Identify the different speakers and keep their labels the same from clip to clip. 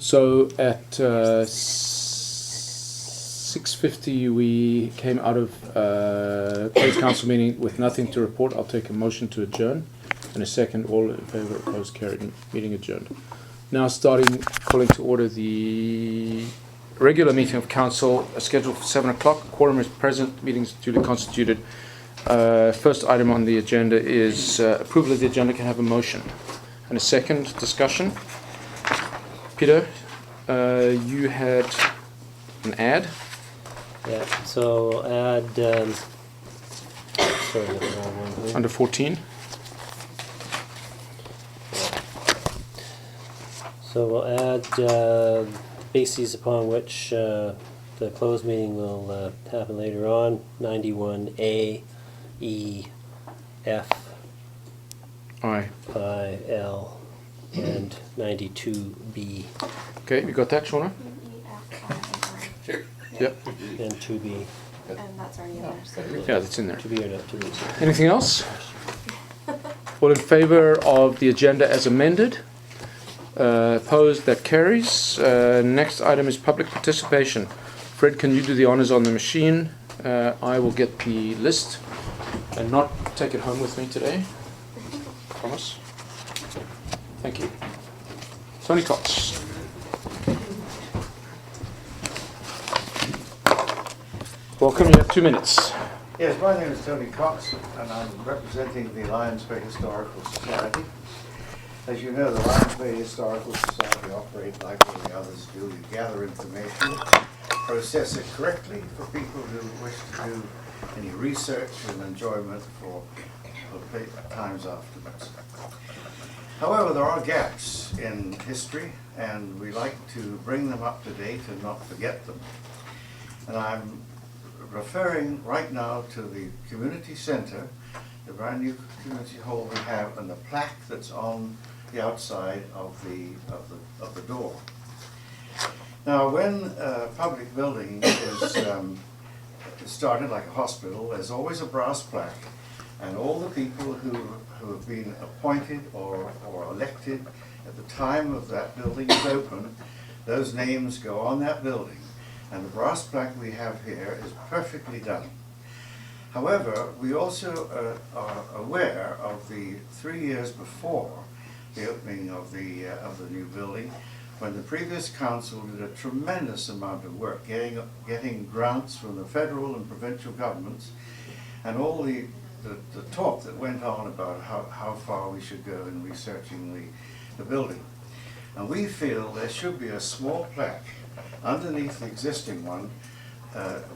Speaker 1: So at 6:50 we came out of closed council meeting with nothing to report. I'll take a motion to adjourn. And a second. All in favour, opposed, carried. Meeting adjourned. Now calling to order the regular meeting of council, scheduled for 7 o'clock. Quorum is present. Meeting is duly constituted. First item on the agenda is approval of the agenda. Can I have a motion? And a second. Discussion. Peter, you had an ad.
Speaker 2: Yeah, so add, sorry, the wrong one here.
Speaker 1: Under 14.
Speaker 2: So we'll add bases upon which the closed meeting will happen later on. 91A, E, F,
Speaker 1: Aye.
Speaker 2: I, L, and 92B
Speaker 1: Okay, you got that, Shona? Yep.
Speaker 2: and 2B.
Speaker 3: And that's already in there. So.
Speaker 1: Yeah, that's in there.
Speaker 2: 2B or not 2B.
Speaker 1: Anything else? All in favour of the agenda as amended? Opposed? That carries. Next item is public participation. Fred, can you do the honours on the machine? I will get the list and not take it home with me today. Promise. Thank you. Tony Cox. Welcome, you have 2 minutes.
Speaker 4: Yes, my name is Tony Cox, and I'm representing the Lions Bay Historical Society. As you know, the Lions Bay Historical Society operate like all the others do. You gather information, process it correctly for people who wish to do any research and enjoyment for times afterwards. However, there are gaps in history, and we like to bring them up to date and not forget them. And I'm referring right now to the community center, the brand new community hall we have, and the plaque that's on the outside of the door. Now, when a public building is started, like a hospital, there's always a brass plaque, and all the people who have been appointed or elected at the time of that building is open, those names go on that building. And the brass plaque we have here is perfectly done. However, we also are aware of the 3 years before the opening of the new building, when the previous council did a tremendous amount of work getting grants from the federal and provincial governments, and all the talk that went on about how far we should go in researching the building. And we feel there should be a small plaque underneath the existing one,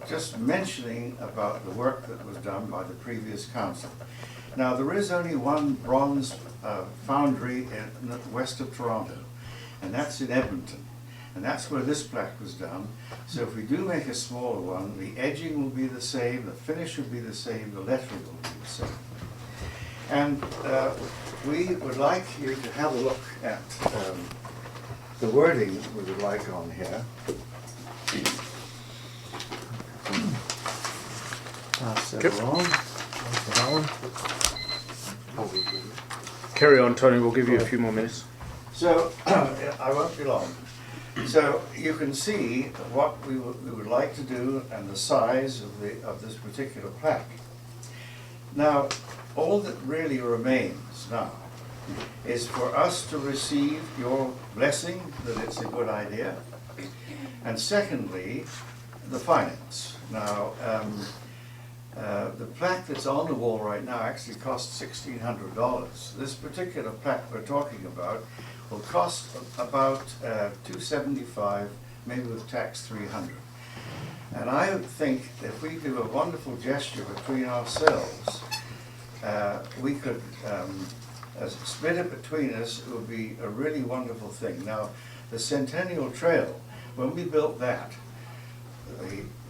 Speaker 4: just mentioning about the work that was done by the previous council. Now, there is only one bronze foundry in the west of Toronto, and that's in Edmonton. And that's where this plaque was done. So if we do make a smaller one, the edging will be the same, the finish will be the same, the lettering will be the same. And we would like you to have a look at the wording we would like on here. Pass that along.
Speaker 1: Carry on, Tony. We'll give you a few more minutes.
Speaker 4: So, I won't be long. So you can see what we would like to do and the size of this particular plaque. Now, all that really remains now is for us to receive your blessing that it's a good idea, and secondly, the finance. Now, the plaque that's on the wall right now actually costs $1,600. This particular plaque we're talking about will cost about $275, maybe with tax $300. And I think if we do a wonderful gesture between ourselves, we could split it between us. It would be a really wonderful thing. Now, the Centennial Trail, when we built that,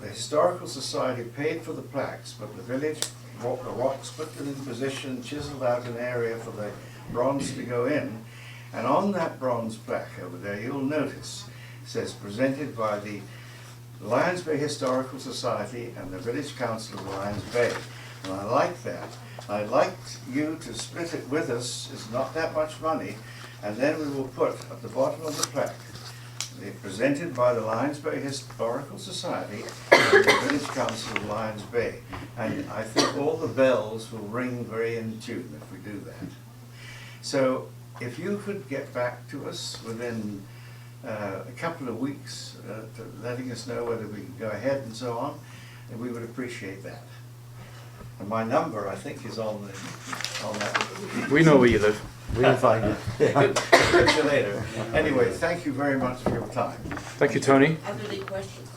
Speaker 4: the Historical Society paid for the plaques, but the village brought the rocks, put them in position, chiseled out an area for the bronze to go in. And on that bronze plaque over there, you'll notice, it says, presented by the Lions Bay Historical Society and the Village Council of Lions Bay. And I like that. I'd like you to split it with us. It's not that much money. And then we will put at the bottom of the plaque presented by the Lions Bay Historical Society and the Village Council of Lions Bay. And I think all the bells will ring very in tune if we do that. So if you could get back to us within a couple of weeks, letting us know whether we can go ahead and so on, and we would appreciate that. And my number, I think, is on that.
Speaker 1: We know where you live.
Speaker 4: We can find it. Catch you later. Anyway, thank you very much for your time.
Speaker 1: Thank you, Tony.
Speaker 5: Are there any questions?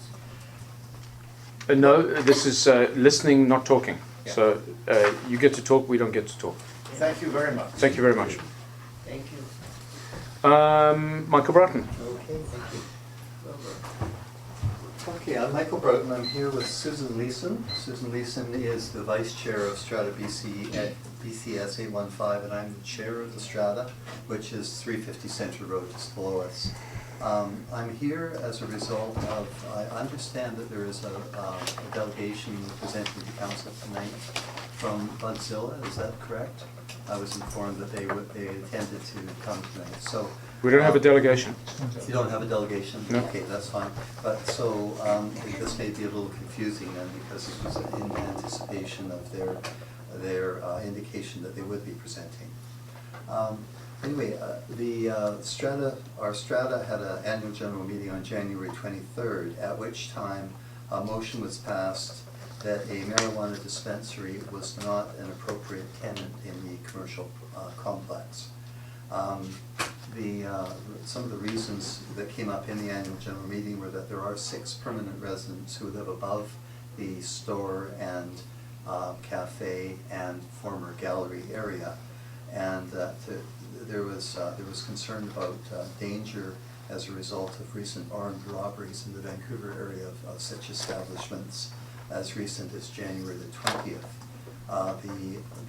Speaker 1: No, this is listening, not talking.
Speaker 4: Yeah.
Speaker 1: So you get to talk, we don't get to talk.
Speaker 4: Thank you very much.
Speaker 1: Thank you very much.
Speaker 5: Thank you.
Speaker 1: Michael Broughton.
Speaker 6: Okay, thank you. Okay, I'm Michael Broughton. I'm here with Susan Leeson. Susan Leeson is the Vice Chair of Strata BC at BCS 815, and I'm the Chair of the Strata, which is 350 Centre Road, just below us. I'm here as a result of, I understand that there is a delegation presenting to Council tonight from Budzilla, is that correct? I was informed that they intended to come tonight, so.
Speaker 1: We don't have a delegation.
Speaker 6: You don't have a delegation?
Speaker 1: No.
Speaker 6: Okay, that's fine. But so, this may be a little confusing then, because it was in anticipation of their indication that they would be presenting. Anyway, our Strata had an annual general meeting on January 23rd, at which time a motion was passed that a marijuana dispensary was not an appropriate tenant in the commercial complex. Some of the reasons that came up in the annual general meeting were that there are 6 permanent residents who live above the store and cafe and former gallery area, and there was concern about danger as a result of recent armed robberies in the Vancouver area of such establishments as recent as January the 20th.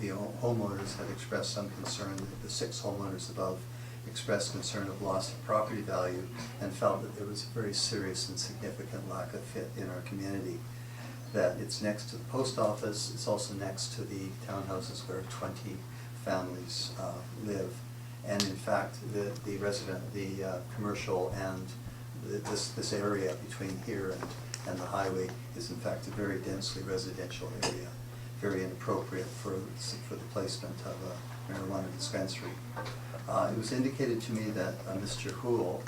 Speaker 6: The homeowners had expressed some concern, the 6 homeowners above expressed concern of loss of property value and felt that there was a very serious and significant lack of fit in our community. That it's next to the post office, it's also next to the townhouses where 20 families live. And in fact, the commercial and this area between here and the highway is in fact a very densely residential area, very inappropriate for the placement of a marijuana dispensary. It was indicated to me that Mr. Houle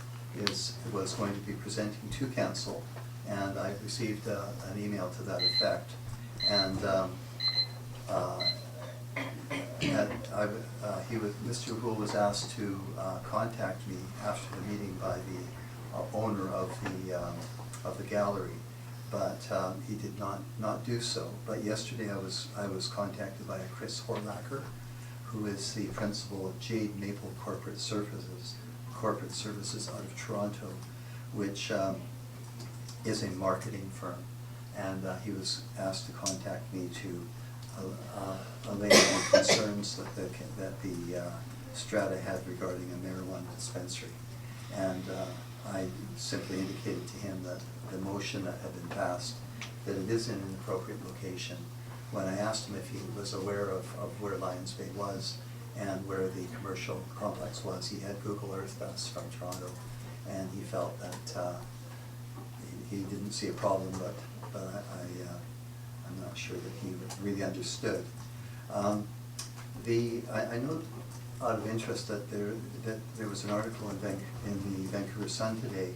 Speaker 6: was going to be presenting to council, and I received an email to that effect. And Mr. Houle was asked to contact me after the meeting by the owner of the gallery, but he did not do so. But yesterday I was contacted by a Chris Horlacher, who is the principal of Jade Maple Corporate Services out of Toronto, which is a marketing firm, and he was asked to contact me to allay the concerns that the Strata had regarding a marijuana dispensary. And I simply indicated to him that the motion that had been passed, that it is in an appropriate location. When I asked him if he was aware of where Lions Bay was and where the commercial complex was, he had Google Earth us from Toronto, and he felt that he didn't see a problem, but I'm not sure that he really understood. I know out of interest that there was an article in the Vancouver Sun today,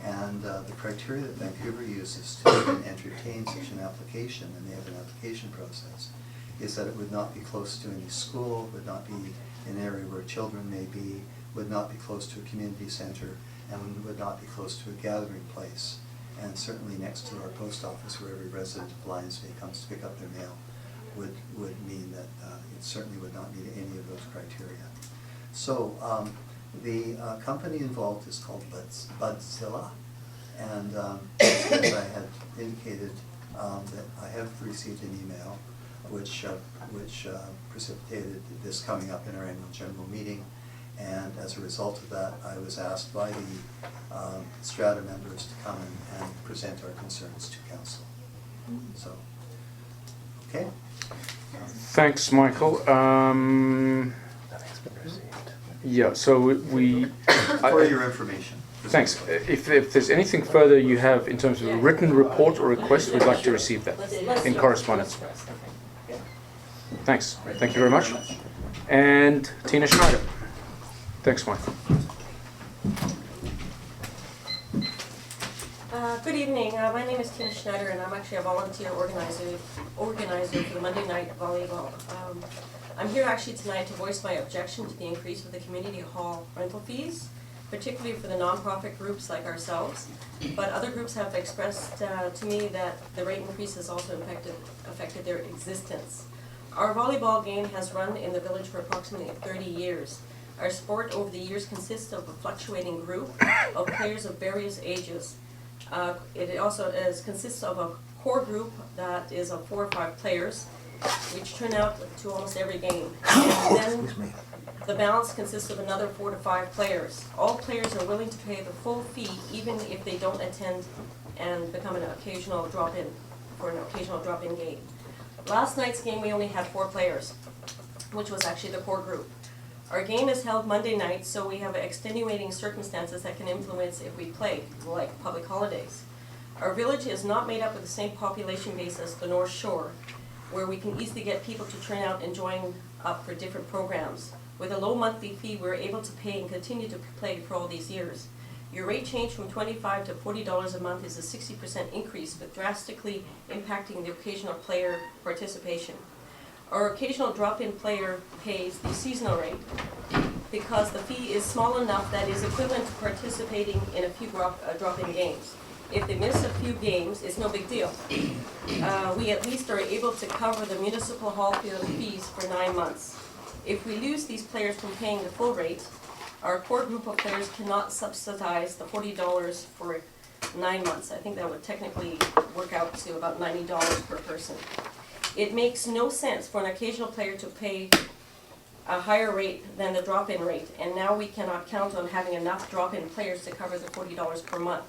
Speaker 6: and the criteria that Vancouver uses to even entertain such an application, and they have an application process, is that it would not be close to any school, would not be an area where children may be, would not be close to a community center, and would not be close to a gathering place. And certainly next to our post office, where every resident of Lions Bay comes to pick up their mail, would mean that it certainly would not meet any of those criteria. So the company involved is called Budzilla, and as I had indicated, that I have received an email which precipitated this coming up in our annual general meeting. And as a result of that, I was asked by the Strata members to come and present our concerns to council. So, okay.
Speaker 1: Thanks, Michael.
Speaker 2: Nothing's been received.
Speaker 1: Yeah, so we
Speaker 6: For your information.
Speaker 1: thanks. If there's anything further you have in terms of a written report or request, we'd like to receive that in correspondence. Thanks. Thank you very much. And Tina Schneider. Thanks, Mike.
Speaker 5: Good evening. My name is Tina Schneider, and I'm actually a volunteer organizer for the Monday night volleyball. I'm here actually tonight to voice my objection to the increase of the community hall rental fees, particularly for the nonprofit groups like ourselves. But other groups have expressed to me that the rate increase has also affected their existence. Our volleyball game has run in the village for approximately 30 years. Our sport over the years consists of a fluctuating group of players of various ages. It also consists of a core group that is of 4 or 5 players, which turn out to almost every game. And then the balance consists of another 4 to 5 players. All players are willing to pay the full fee, even if they don't attend and become an occasional drop-in for an occasional drop-in game. Last night's game, we only had 4 players, which was actually the core group. Our game is held Monday night, so we have extenuating circumstances that can influence if we play, like public holidays. Our village is not made up of the same population base as the North Shore, where we can easily get people to turn out and join up for different programs. With a low monthly fee, we're able to pay and continue to play for all these years. Your rate change from $25 to $40 a month is a 60% increase, but drastically impacting the occasional player participation. Our occasional drop-in player pays the seasonal rate because the fee is small enough that is equivalent to participating in a few drop-in games. If they miss a few games, it's no big deal. We at least are able to cover the municipal hall fees for 9 months. If we lose these players from paying the full rate, our core group of players cannot subsidize the $40 for 9 months. I think that would technically work out to about $90 per person. It makes no sense for an occasional player to pay a higher rate than the drop-in rate, and now we cannot count on having enough drop-in players to cover the $40 per month.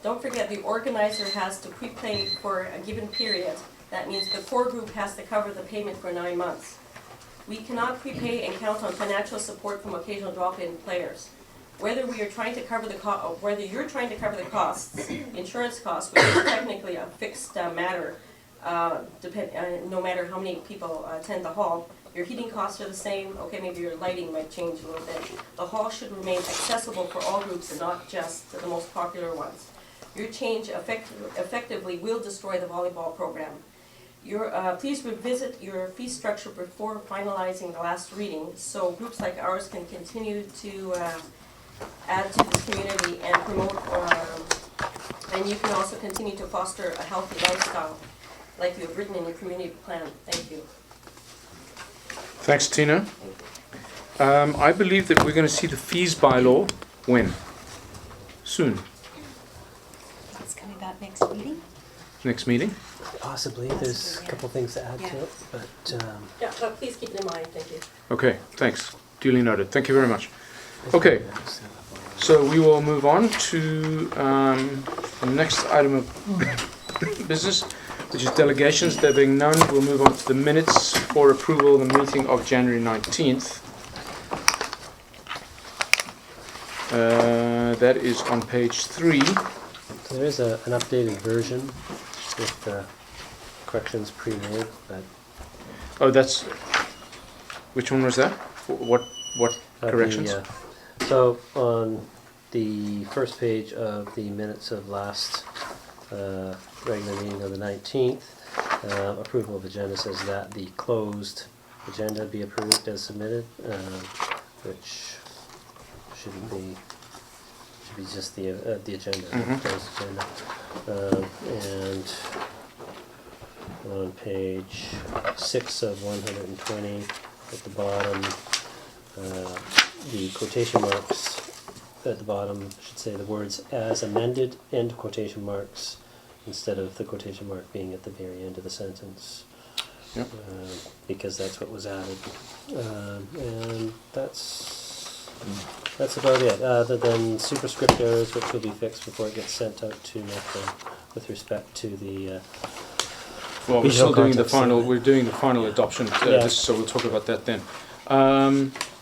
Speaker 5: Don't forget, the organizer has to pre-play for a given period. That means the core group has to cover the payment for 9 months. We cannot prepay and count on financial support from occasional drop-in players. Whether you're trying to cover the costs, insurance costs, which is technically a fixed matter, no matter how many people attend the hall, your heating costs are the same. Okay, maybe your lighting might change a little bit. The hall should remain accessible for all groups and not just the most popular ones. Your change effectively will destroy the volleyball program. Please revisit your fee structure before finalizing the last reading, so groups like ours can continue to add to this community and promote, and you can also continue to foster a healthy lifestyle, like you have written in your community plan. Thank you.
Speaker 1: Thanks, Tina. I believe that we're going to see the fees bylaw when? Soon.
Speaker 3: It's coming back next meeting.
Speaker 1: Next meeting?
Speaker 2: Possibly, there's a couple things to add to it, but
Speaker 5: Yeah, but please keep it in mind. Thank you.
Speaker 1: Okay, thanks. Duly noted. Thank you very much. Okay, so we will move on to the next item of business, which is delegations. There being none, we'll move on to the minutes for approval of the meeting of January 19th. That is on page 3.
Speaker 2: so there is an updated version with corrections pre-made, but
Speaker 1: Oh, that's... Which one was that? What corrections?
Speaker 2: So on the first page of the minutes of last regular meeting of the 19th, approval of agenda says that the closed agenda be approved as submitted, which shouldn't be, should be just the agenda,
Speaker 1: Mhm.
Speaker 2: closed agenda. And on page 6 of 120 at the bottom, the quotation marks at the bottom should say the words "as amended" end quotation marks instead of the quotation mark being at the very end of the sentence.
Speaker 1: Yep.
Speaker 2: Because that's what was added. And that's about it, other than superscript errors, which will be fixed before it gets sent out to NECA with respect to the
Speaker 1: Well, we're still
Speaker 2: Visual
Speaker 1: doing the
Speaker 2: context
Speaker 1: final.
Speaker 2: statement.
Speaker 1: We're doing the final adoption,
Speaker 2: Yeah.
Speaker 1: so we'll talk about that then.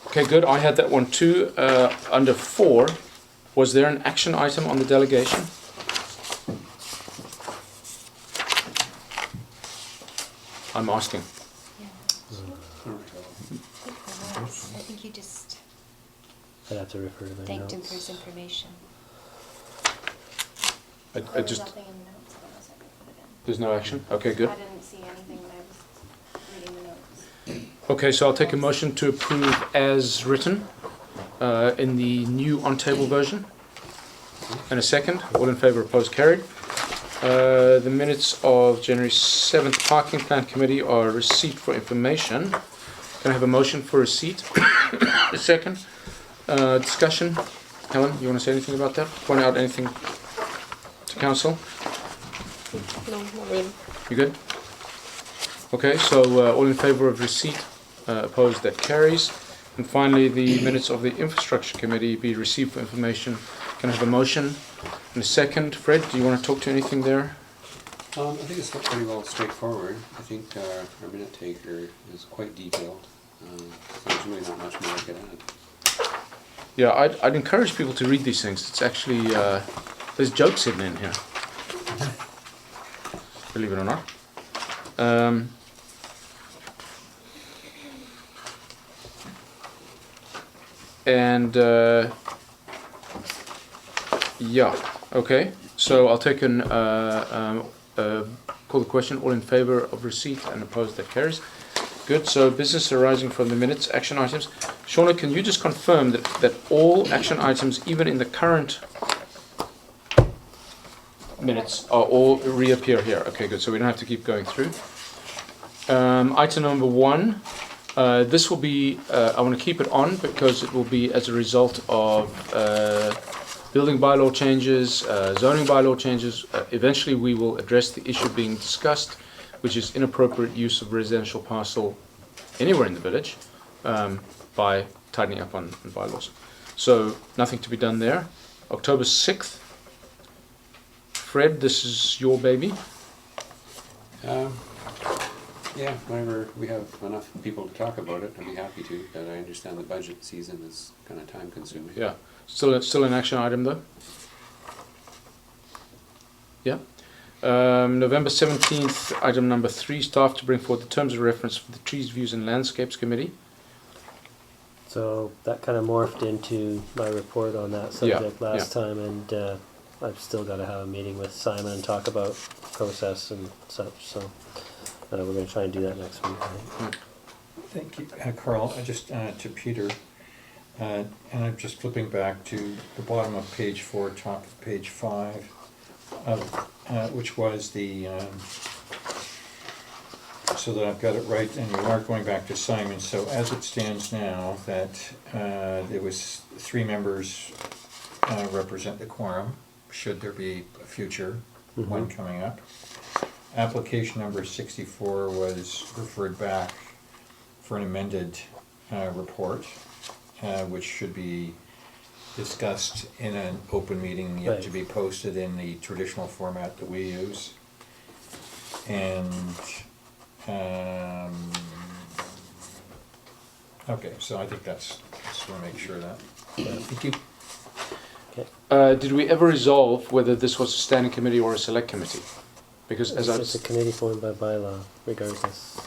Speaker 1: Okay, good. I had that one too. Under 4, was there an action item on the delegation? I'm asking.
Speaker 3: Yeah. I think you just
Speaker 2: I'd have to refer to the
Speaker 3: thanked him for his
Speaker 2: notes.
Speaker 3: information.
Speaker 1: I
Speaker 7: There was
Speaker 1: just,
Speaker 7: nothing in the notes, otherwise I could put it in.
Speaker 1: there's no action? Okay, good.
Speaker 7: I didn't see anything when I was reading the notes.
Speaker 1: Okay, so I'll take a motion to approve as written in the new on-table version. And a second. All in favour, opposed, carried. The minutes of January 7th Parking Plan Committee are received for information. Can I have a motion for receipt? A second. Discussion. Helen, you want to say anything about that? Point out anything to council?
Speaker 7: No, not really.
Speaker 1: You good? Okay, so all in favour of receipt, opposed, that carries. And finally, the minutes of the Infrastructure Committee be received for information. Can I have a motion? And a second. Fred, do you want to talk to anything there?
Speaker 8: I think it's pretty well straightforward. I think our minute taker is quite detailed. So there's really not much more I could add.
Speaker 1: Yeah, I'd encourage people to read these things. It's actually, there's jokes hidden in here. Believe it or not. And yeah, okay. So I'll take an call the question. All in favour of receipt and opposed, that carries. Good. So business arising from the minutes, action items. Shauna, can you just confirm that all action items, even in the current minutes, are all reappear here? Okay, good. So we don't have to keep going through. Item number 1. This will be, I want to keep it on because it will be as a result of building bylaw changes, zoning bylaw changes. Eventually we will address the issue being discussed, which is inappropriate use of residential parcel anywhere in the village by tightening up on bylaws. So nothing to be done there. October 6th. Fred, this is your baby.
Speaker 8: Yeah, whenever we have enough people to talk about it, I'd be happy to. But I understand the budget season is kind of time consuming.
Speaker 1: Yeah, still an action item though. Yeah. November 17th, item number 3, staff to bring forward the terms of reference for the Trees, Views and Landscapes Committee.
Speaker 2: So that kind of morphed into my report on that subject last time, and I've still got to have a meeting with Simon and talk about process and such, so we're going to try and do that next week, I think.
Speaker 9: Thank you, Carl. Just to Peter, and I'm just flipping back to the bottom of page 4, top of page 5, which was the, so that I've got it right, and you are going back to Simon. So as it stands now, that there was 3 members represent the quorum, should there be a future one coming up. Application number 64 was referred back for an amended report, which should be discussed in an open meeting, yet to be posted in the traditional format that we use. And okay, so I think that's, just want to make sure that. Thank you.
Speaker 1: Did we ever resolve whether this was a standing committee or a select committee? Because as
Speaker 2: It's a committee formed by bylaw, regardless.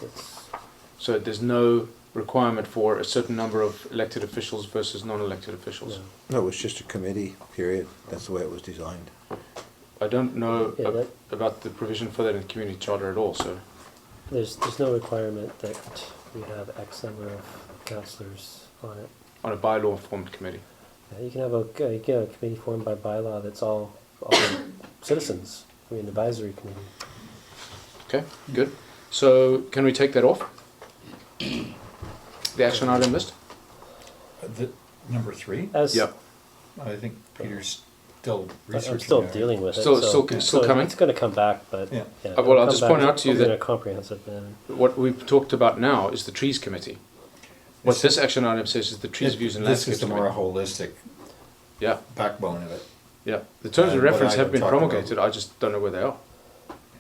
Speaker 1: So there's no requirement for a certain number of elected officials versus non-elected officials.
Speaker 2: No.
Speaker 10: No, it's just a committee, period. That's the way it was designed.
Speaker 1: I don't know
Speaker 2: Yeah,
Speaker 1: about the provision for that in the community charter at all. So
Speaker 2: There's no requirement that we have X number of councillors on it.
Speaker 1: on a bylaw formed committee.
Speaker 2: Yeah, you can have a committee formed by bylaw that's all citizens. I mean, advisory committee.
Speaker 1: Okay, good. So can we take that off? The action item list?
Speaker 9: The number 3,
Speaker 2: As
Speaker 1: Yep.
Speaker 9: I think Peter's still researching.
Speaker 2: I'm still
Speaker 9: that.
Speaker 2: dealing with it.
Speaker 1: Still
Speaker 2: so
Speaker 1: coming?
Speaker 2: It's going to come back, but
Speaker 9: Yeah.
Speaker 2: it'll
Speaker 1: Well, I'll
Speaker 2: come
Speaker 1: just
Speaker 2: back
Speaker 1: point out to you
Speaker 2: hopefully
Speaker 1: that
Speaker 2: in a comprehensive manner.
Speaker 1: what we've talked about now is the trees committee. What this action item says is the trees, views and
Speaker 9: This
Speaker 1: landscapes
Speaker 9: is the more
Speaker 1: committee.
Speaker 9: holistic
Speaker 1: Yeah,
Speaker 9: backbone of it.
Speaker 1: yeah. The terms of
Speaker 9: What
Speaker 1: reference
Speaker 9: I
Speaker 1: have been
Speaker 9: talked about.
Speaker 1: promulgated. I just don't know where they are.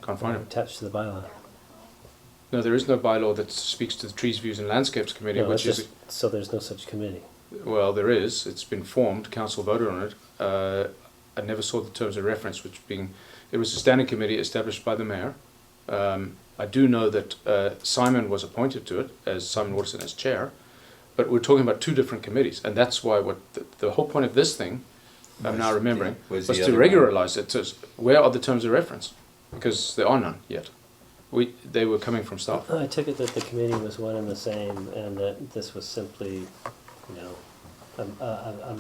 Speaker 1: Can't find them.
Speaker 2: Attached to the bylaw.
Speaker 1: No, there is no bylaw that speaks to the Trees, Views and Landscapes Committee,
Speaker 2: No, it's
Speaker 1: which is,
Speaker 2: just, so there's no such committee.
Speaker 1: well, there is. It's been formed. Council voted on it. I never saw the terms of reference, which being, it was a standing committee established by the mayor. I do know that Simon was appointed to it, as Simon Watson as chair, but we're talking about two different committees, and that's why what the whole point of this thing, I'm now remembering, was
Speaker 9: the
Speaker 1: to
Speaker 9: other one.
Speaker 1: regularize it. To, where are the terms of reference? Because there are none yet. They were coming from staff.
Speaker 2: I took it that the committee was one and the same, and that this was simply, you know, a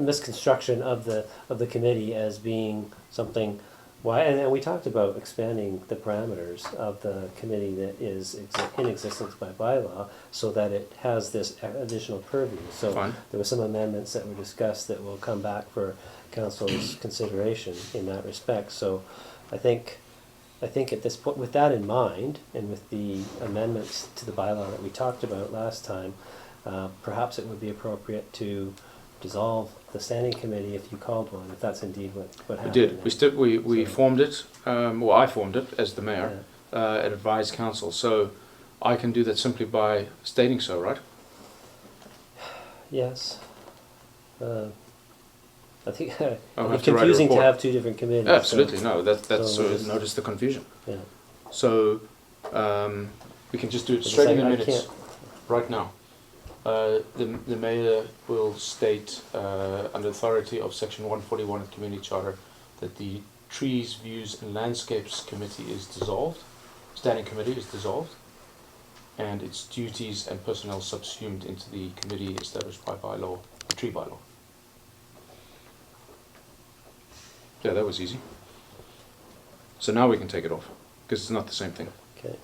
Speaker 2: misconstruction of the committee as being something. Why? And we talked about expanding the parameters of the committee that is in existence by bylaw, so that it has this additional purview. So
Speaker 1: Fine.
Speaker 2: there were some amendments that were discussed that will come back for council's consideration in that respect. So I think at this point, with that in mind, and with the amendments to the bylaw that we talked about last time, perhaps it would be appropriate to dissolve the standing committee if you called one, if that's indeed what happened.
Speaker 1: We did. We
Speaker 2: So-
Speaker 1: formed it. Well, I formed it as the mayor at advised council. So I can do that simply by stating so, right?
Speaker 2: Yes. I think
Speaker 1: I'll have
Speaker 2: it's
Speaker 1: to write a
Speaker 2: confusing to
Speaker 1: report.
Speaker 2: have two different committees.
Speaker 1: Absolutely,
Speaker 2: So,
Speaker 1: no. That's
Speaker 2: so we'll just-
Speaker 1: notice the confusion.
Speaker 2: yeah.
Speaker 1: So we can just do it
Speaker 2: Because
Speaker 1: straight in the
Speaker 2: I
Speaker 1: minutes
Speaker 2: can't-
Speaker 1: right now. The mayor will state under authority of section 141 of the Community Charter that the Trees, Views and Landscapes Committee is dissolved, standing committee is dissolved, and its duties and personnel subsumed into the committee established by bylaw, the tree bylaw. Yeah, that was easy. So now we can take it off, because it's not the same thing.
Speaker 2: Okay.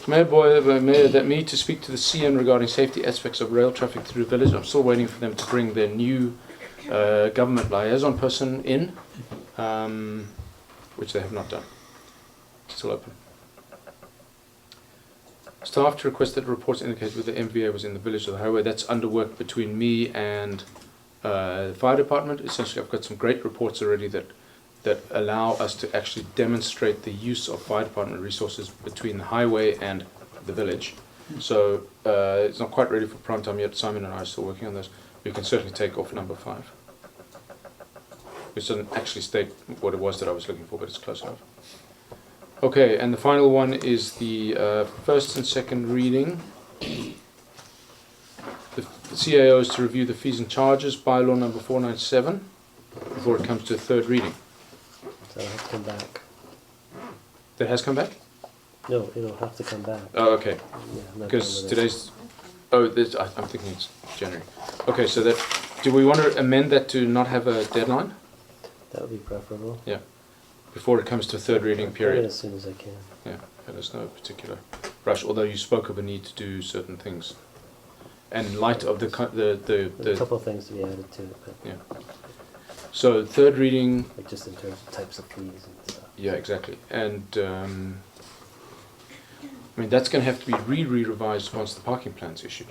Speaker 1: Mayor Boyer, Mayor, that me to speak to the CN regarding safety aspects of rail traffic through the village. I'm still waiting for them to bring their new government liaison person in, which they have not done. Still open. Staff to request that reports indicate whether the MVA was in the village or the highway. That's under work between me and the fire department. Essentially, I've got some great reports already that allow us to actually demonstrate the use of fire department resources between the highway and the village. So it's not quite ready for prime time yet. Simon and I are still working on this. We can certainly take off number 5. Which doesn't actually state what it was that I was looking for, but it's close enough. Okay, and the final one is the first and second reading. The CAO is to review the fees and charges, bylaw number 497, before it comes to the third reading.
Speaker 2: So it'll have to come back.
Speaker 1: That has come back?
Speaker 2: No, it'll have to come back.
Speaker 1: Oh, okay.
Speaker 2: Yeah, I'm not done
Speaker 1: Because
Speaker 2: with it.
Speaker 1: today's... Oh, I'm thinking it's January. Okay, so that... Do we want to amend that to not have a deadline?
Speaker 2: That would be preferable.
Speaker 1: Yeah. Before it comes to third reading
Speaker 2: I'll do it
Speaker 1: period.
Speaker 2: as soon as I can.
Speaker 1: Yeah, there's no particular rush, although you spoke of a need to do certain things. And in light of
Speaker 2: There's a couple of things to be added to it, but
Speaker 1: yeah. So third reading,
Speaker 2: like just in terms of types of fees and stuff.
Speaker 1: yeah, exactly. And I mean, that's going to have to be re-revised once the parking plan's issued.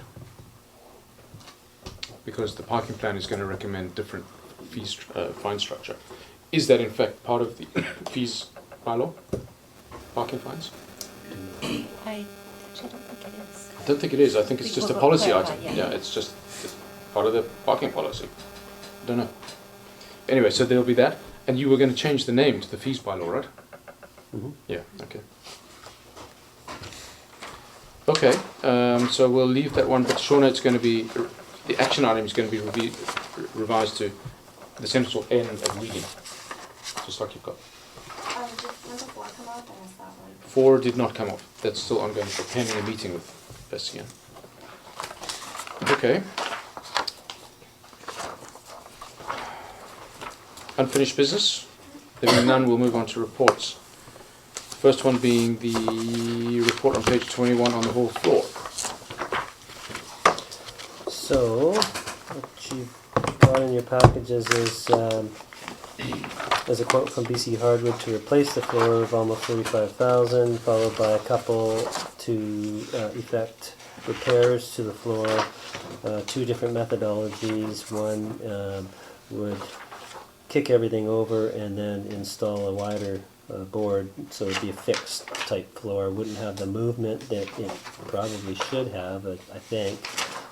Speaker 1: Because the parking plan is going to recommend different fine structure. Is that in fact part of the fees bylaw? Parking fines?
Speaker 3: I actually don't think it is.
Speaker 1: I don't think it is. I think it's just a
Speaker 3: We'll
Speaker 1: policy
Speaker 3: clarify,
Speaker 1: item.
Speaker 3: yeah.
Speaker 1: Yeah, it's just part of the parking policy. Don't know. Anyway, so there'll be that. And you were going to change the name to the fees bylaw, right?
Speaker 2: Mm-hmm.
Speaker 1: Yeah, okay. Okay, so we'll leave that one, but Shauna, it's going to be, the action item is going to be revised to the sentence will end at reading, just like you've got.
Speaker 7: Did number 4 come out, or is that one?
Speaker 1: 4 did not come off. That's still ongoing, for pending a meeting with SCN. Okay. Unfinished business? There being none, we'll move on to reports. First one being the report on page 21 on the whole floor.
Speaker 2: So, what you've got in your packages is there's a quote from BC Hardwood to replace the floor of almost 45,000, followed by a couple to effect repairs to the floor. 2 different methodologies. One would kick everything over and then install a wider board, so it'd be a fixed type floor, wouldn't have the movement that it probably should have, I think,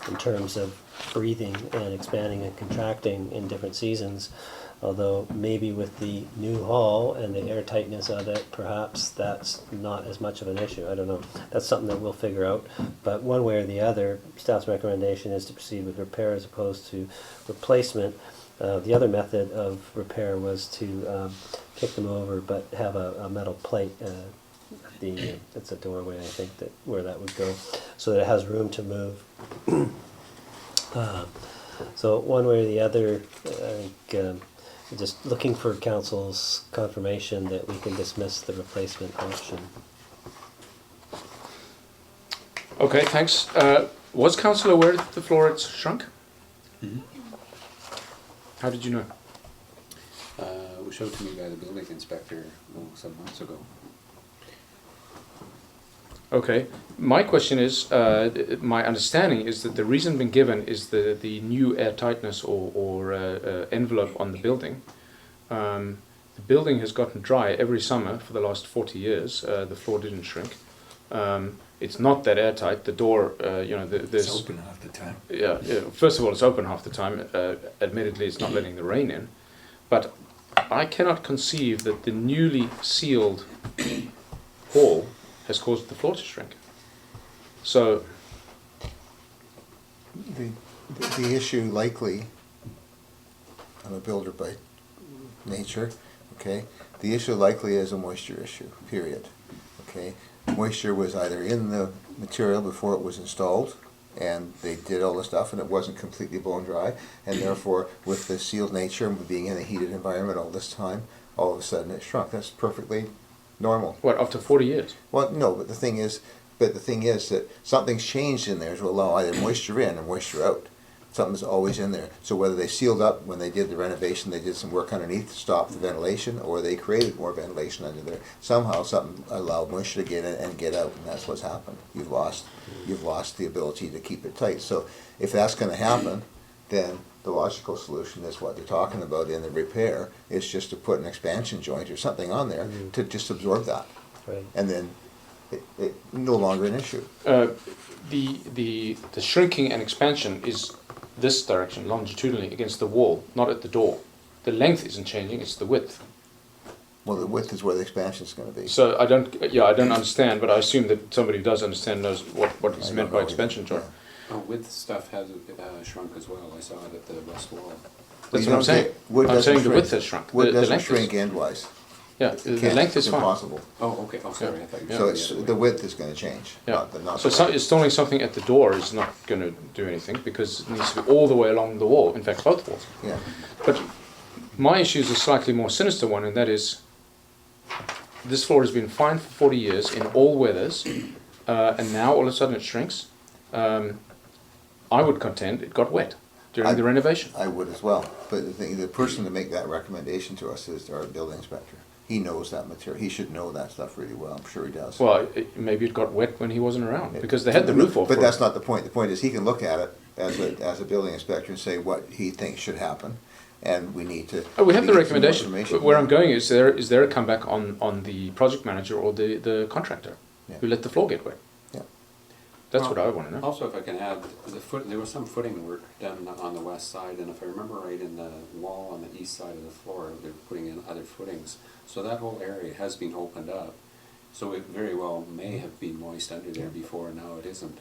Speaker 2: in terms of breathing and expanding and contracting in different seasons. Although maybe with the new hall and the air tightness of it, perhaps that's not as much of an issue. I don't know. That's something that we'll figure out. But one way or the other, staff's recommendation is to proceed with repair as opposed to replacement. The other method of repair was to kick them over, but have a metal plate. It's a doorway, I think, where that would go, so that it has room to move. So one way or the other, I think. Just looking for council's confirmation that we can dismiss the replacement option.
Speaker 1: Okay, thanks. Was council aware that the floor had shrunk?
Speaker 8: Mhm.
Speaker 1: How did you know?
Speaker 8: It was showed to me by the building inspector some months ago.
Speaker 1: Okay, my question is, my understanding is that the reason been given is the new air tightness or envelope on the building. The building has gotten dry every summer for the last 40 years. The floor didn't shrink. It's not that airtight. The door, there's...
Speaker 9: It's open half the time.
Speaker 1: Yeah, first of all, it's open half the time. Admittedly, it's not letting the rain in. But I cannot conceive that the newly sealed hall has caused the floor to shrink. So
Speaker 10: The issue likely, I'm a builder by nature, okay? The issue likely is a moisture issue, period, okay? Moisture was either in the material before it was installed, and they did all the stuff and it wasn't completely bone dry, and therefore with the sealed nature and being in a heated environment all this time, all of a sudden it shrunk. That's perfectly normal.
Speaker 1: what, after 40 years?
Speaker 10: Well, no, but the thing is that something's changed in there to allow either moisture in or moisture out. Something's always in there. So whether they sealed up when they did the renovation, they did some work underneath to stop the ventilation, or they created more ventilation under there. Somehow something allowed moisture to get in and get out, and that's what's happened. You've lost the ability to keep it tight. So if that's going to happen, then the logical solution is what they're talking about in the repair, is just to put an expansion joint or something on there to just absorb that.
Speaker 2: Right.
Speaker 10: And then it no longer an issue.
Speaker 1: The shrinking and expansion is this direction, longitudinally, against the wall, not at the door. The length isn't changing, it's the width.
Speaker 10: Well, the width is where the expansion is going to be.
Speaker 1: So I don't understand, but I assume that somebody who does understand knows what is
Speaker 10: I
Speaker 1: meant
Speaker 10: don't
Speaker 1: by
Speaker 10: know
Speaker 1: expansion
Speaker 10: either.
Speaker 1: joint.
Speaker 8: Oh, width stuff has shrunk as well. I saw it at the west wall.
Speaker 1: That's
Speaker 10: You
Speaker 1: what I'm
Speaker 10: don't
Speaker 1: saying.
Speaker 10: get- wood
Speaker 1: I'm
Speaker 10: doesn't
Speaker 1: saying the
Speaker 10: shrink.
Speaker 1: width has shrunk.
Speaker 10: Wood
Speaker 1: The
Speaker 10: doesn't
Speaker 1: length
Speaker 10: shrink
Speaker 1: is,
Speaker 10: endwise.
Speaker 1: yeah, the
Speaker 10: Can't.
Speaker 1: length is
Speaker 10: It's
Speaker 1: fine.
Speaker 10: impossible.
Speaker 8: Oh, okay. Oh, sorry. I thought you were
Speaker 1: Yeah.
Speaker 10: So
Speaker 8: saying
Speaker 10: it's,
Speaker 8: the other
Speaker 10: the
Speaker 8: way.
Speaker 10: width is going to change.
Speaker 1: Yeah.
Speaker 10: Not
Speaker 1: So installing something at the door is not going to do anything because it needs to be all the way along the wall. In fact, both walls.
Speaker 10: Yeah.
Speaker 1: But my issue is a slightly more sinister one, and that is this floor has been fine for 40 years in all weathers, and now all of a sudden it shrinks. I would contend it got wet during the renovation.
Speaker 10: I would as well. But the person to make that recommendation to us is our building inspector. He knows that material. He should know that stuff really well. I'm sure he does.
Speaker 1: Well, maybe it got wet when he wasn't around because they had the roof off.
Speaker 10: But
Speaker 1: for
Speaker 10: that's
Speaker 1: it.
Speaker 10: not the point. The point is he can look at it as a building inspector and say what he thinks should happen, and we need to.
Speaker 1: Oh, we have the
Speaker 10: get some more
Speaker 1: recommendation.
Speaker 10: information.
Speaker 1: But where I'm going is there a comeback on the project manager or the contractor
Speaker 10: Yeah.
Speaker 1: who let the floor get wet?
Speaker 10: Yeah.
Speaker 1: That's what I want to know.
Speaker 8: Also, if I can add, there was some footing work done on the west side, and if I remember right, in the wall on the east side of the floor, they were putting in other footings. So that whole area has been opened up. So it very well may have been moist under there before, and now it isn't.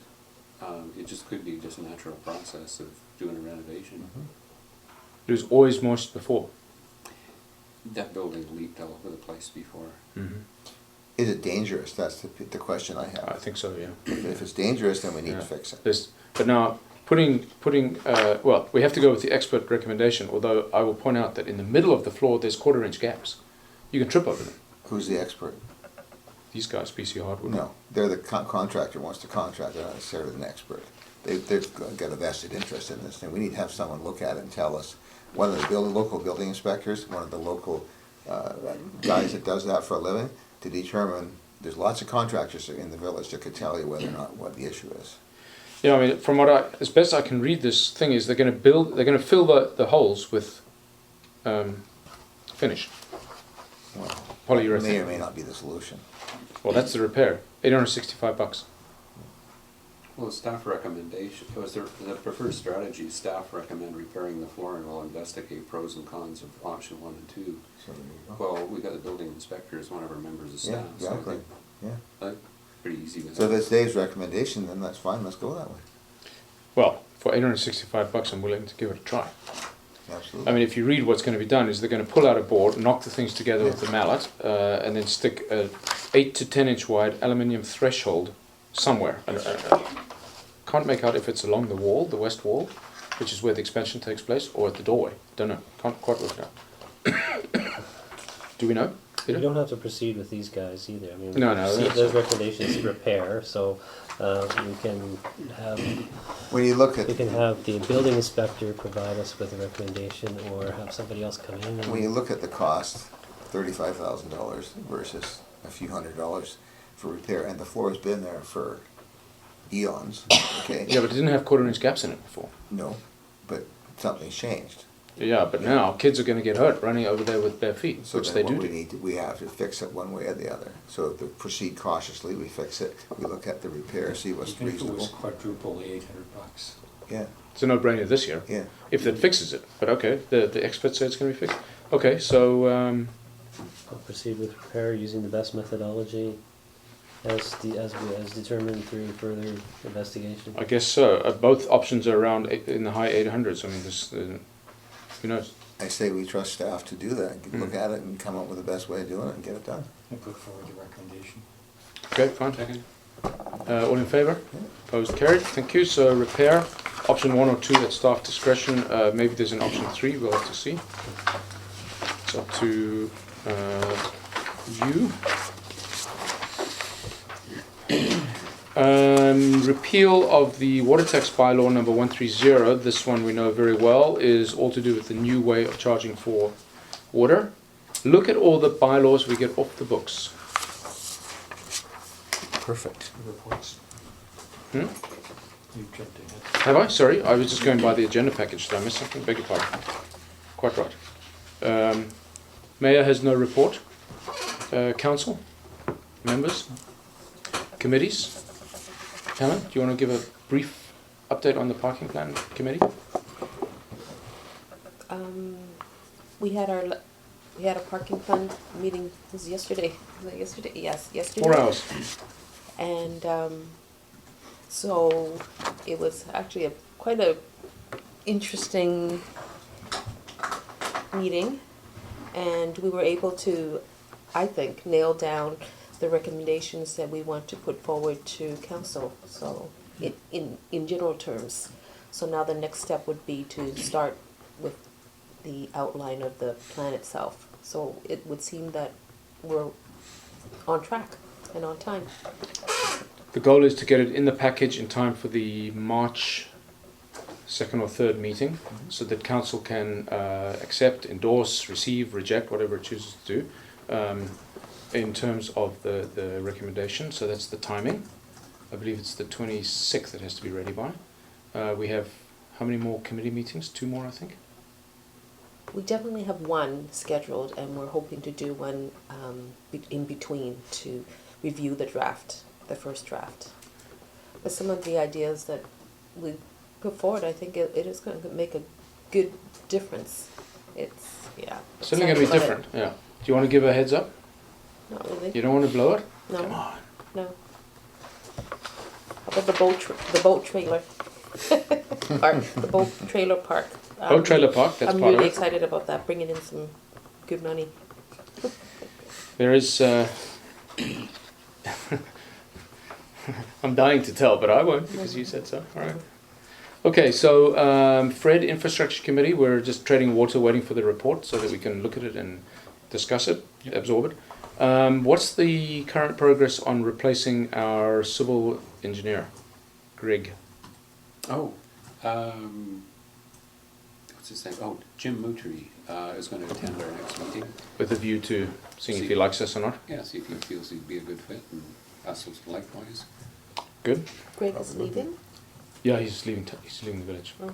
Speaker 8: It just could be just a natural process of doing a renovation.
Speaker 1: It was always moist before.
Speaker 8: That building leaked all over the place before.
Speaker 1: Mm-hmm.
Speaker 10: Is it dangerous? That's the question I have.
Speaker 1: I think so. Yeah.
Speaker 10: If it's dangerous, then we need
Speaker 1: Yeah.
Speaker 10: to fix it.
Speaker 1: But now putting well, we have to go with the expert recommendation. Although I will point out that in the middle of the floor there's 1/4-inch gaps. You can trip over them.
Speaker 10: Who's the expert?
Speaker 1: These guys, BC Hardwood.
Speaker 10: No, they're the contractor wants to contract. They're not necessarily an expert. They've got a vested interest in this thing. We need to have someone look at it and tell us. One of the local building inspectors, one of the local guys that does that for a living, to determine. There's lots of contractors in the village that could tell you whether or not what the issue is.
Speaker 1: Yeah, I mean, from as best I can read this thing is they're going to fill the holes with finish.
Speaker 10: Well,
Speaker 1: polyurethane.
Speaker 10: May or may not be the solution.
Speaker 1: Well, that's the repair. $865.
Speaker 8: Well, staff recommendation, it was the preferred strategy, staff recommend repairing the flooring while investigate pros and cons of option 1 and 2.
Speaker 10: So there you go.
Speaker 8: Well, we got the building inspector as one of our members of
Speaker 10: Yeah,
Speaker 8: staff. so I
Speaker 10: exactly,
Speaker 8: think
Speaker 10: yeah.
Speaker 8: that's pretty easy with
Speaker 10: So if
Speaker 8: that.
Speaker 10: it's Dave's recommendation, then that's fine, let's go that way.
Speaker 1: Well, for $865, I'm willing to give it a try.
Speaker 10: Absolutely.
Speaker 1: I mean, if you read what's going to be done, is they're going to pull out a board, knock the things together with the mallet, and then stick a 8 to 10 inch wide aluminium threshold somewhere. Can't make out if it's along the wall, the west wall, which is where the expansion takes place, or at the doorway. Don't know. Can't quite work it out. Do we know?
Speaker 2: You
Speaker 1: Peter?
Speaker 2: don't have to proceed with these guys either. I mean,
Speaker 1: No, no, that's-
Speaker 2: those recommendations repair, so we can have
Speaker 10: When you look at,
Speaker 2: the building inspector provide us with a recommendation, or have somebody else come in.
Speaker 10: when you look at the cost, $35,000 versus a few $100s for repair, and the floor's been there for eons, okay?
Speaker 1: Yeah, but it didn't have 1/4 inch gaps in it before.
Speaker 10: No, but something's changed.
Speaker 1: Yeah, but now kids are going to get hurt running over there with bare feet,
Speaker 10: So
Speaker 1: which they
Speaker 10: then
Speaker 1: do.
Speaker 10: what we have to fix it one way or the other. So to proceed cautiously, we fix it, we look at the repair, see what's
Speaker 9: Even if it was
Speaker 10: reasonable.
Speaker 9: quadruple the $800.
Speaker 10: Yeah,
Speaker 1: It's a no-brainer this year.
Speaker 10: yeah.
Speaker 1: If that fixes it. But okay, the experts say it's going to be fixed. Okay, so
Speaker 2: I'll proceed with repair using the best methodology as determined through further investigation.
Speaker 1: I guess so. Both options are around in the high 800s. I mean, this who knows?
Speaker 10: I say we trust staff to do that, look at it and come up with the best way of doing it and get it done.
Speaker 9: I put forward the recommendation.
Speaker 1: Okay, fine.
Speaker 8: Second?
Speaker 1: All in favour? Opposed? Carried. Thank you. So repair, option 1 or 2 at staff discretion. Maybe there's an option 3. We'll have to see. It's up to you. Repeal of the water tax bylaw number 130. This one we know very well is all to do with the new way of charging for water. Look at all the bylaws we get off the books.
Speaker 10: Perfect.
Speaker 9: Reports.
Speaker 1: Hmm?
Speaker 9: You jumped ahead.
Speaker 1: Have I? Sorry, I was just going by the agenda package. Did I miss something? Beg your pardon. Quite right. Mayor has no report. Council? Members? Committees? Helen, do you want to give a brief update on the parking plan committee?
Speaker 3: We had a parking fund meeting, was it yesterday? Was it yesterday? Yes, yesterday.
Speaker 1: 4 hours.
Speaker 3: And so it was actually quite a interesting meeting, and we were able to, I think, nail down the recommendations that we want to put forward to council. So in general terms. So now the next step would be to start with the outline of the plan itself. So it would seem that we're on track and on time.
Speaker 1: The goal is to get it in the package in time for the March 2nd or 3rd meeting, so that council can accept, endorse, receive, reject, whatever it chooses to do, in terms of the recommendation. So that's the timing. I believe it's the 26th it has to be ready by. We have how many more committee meetings? 2 more, I think.
Speaker 3: We definitely have one scheduled, and we're hoping to do one in between to review the draft, the first draft. But some of the ideas that we put forward, I think it is going to make a good difference. It's, yeah.
Speaker 1: Certainly going to be different, yeah. Do you want to give a heads up?
Speaker 3: Not really.
Speaker 1: You don't want to blow it?
Speaker 3: No.
Speaker 1: Come on.
Speaker 3: No. How about the boat trailer? Park, the boat trailer park.
Speaker 1: Boat trailer park, that's
Speaker 3: I'm
Speaker 1: part of
Speaker 3: really
Speaker 1: it.
Speaker 3: excited about that, bringing in some good money.
Speaker 1: There is... I'm dying to tell, but I won't because you said so. All right. Okay, so Fred, Infrastructure Committee, we're just trading water, waiting for the report so that we can look at it and discuss it, absorb it. What's the current progress on replacing our civil engineer, Greg?
Speaker 8: Oh, what's his name? Oh, Jim Mutry is going to attend our next meeting.
Speaker 1: With a view to seeing if he likes us or not.
Speaker 8: Yeah, see if he feels he'd be a good fit, and us likewise.
Speaker 1: Good.
Speaker 3: Greg is leaving?
Speaker 1: Yeah, he's leaving the village.
Speaker 3: Oh.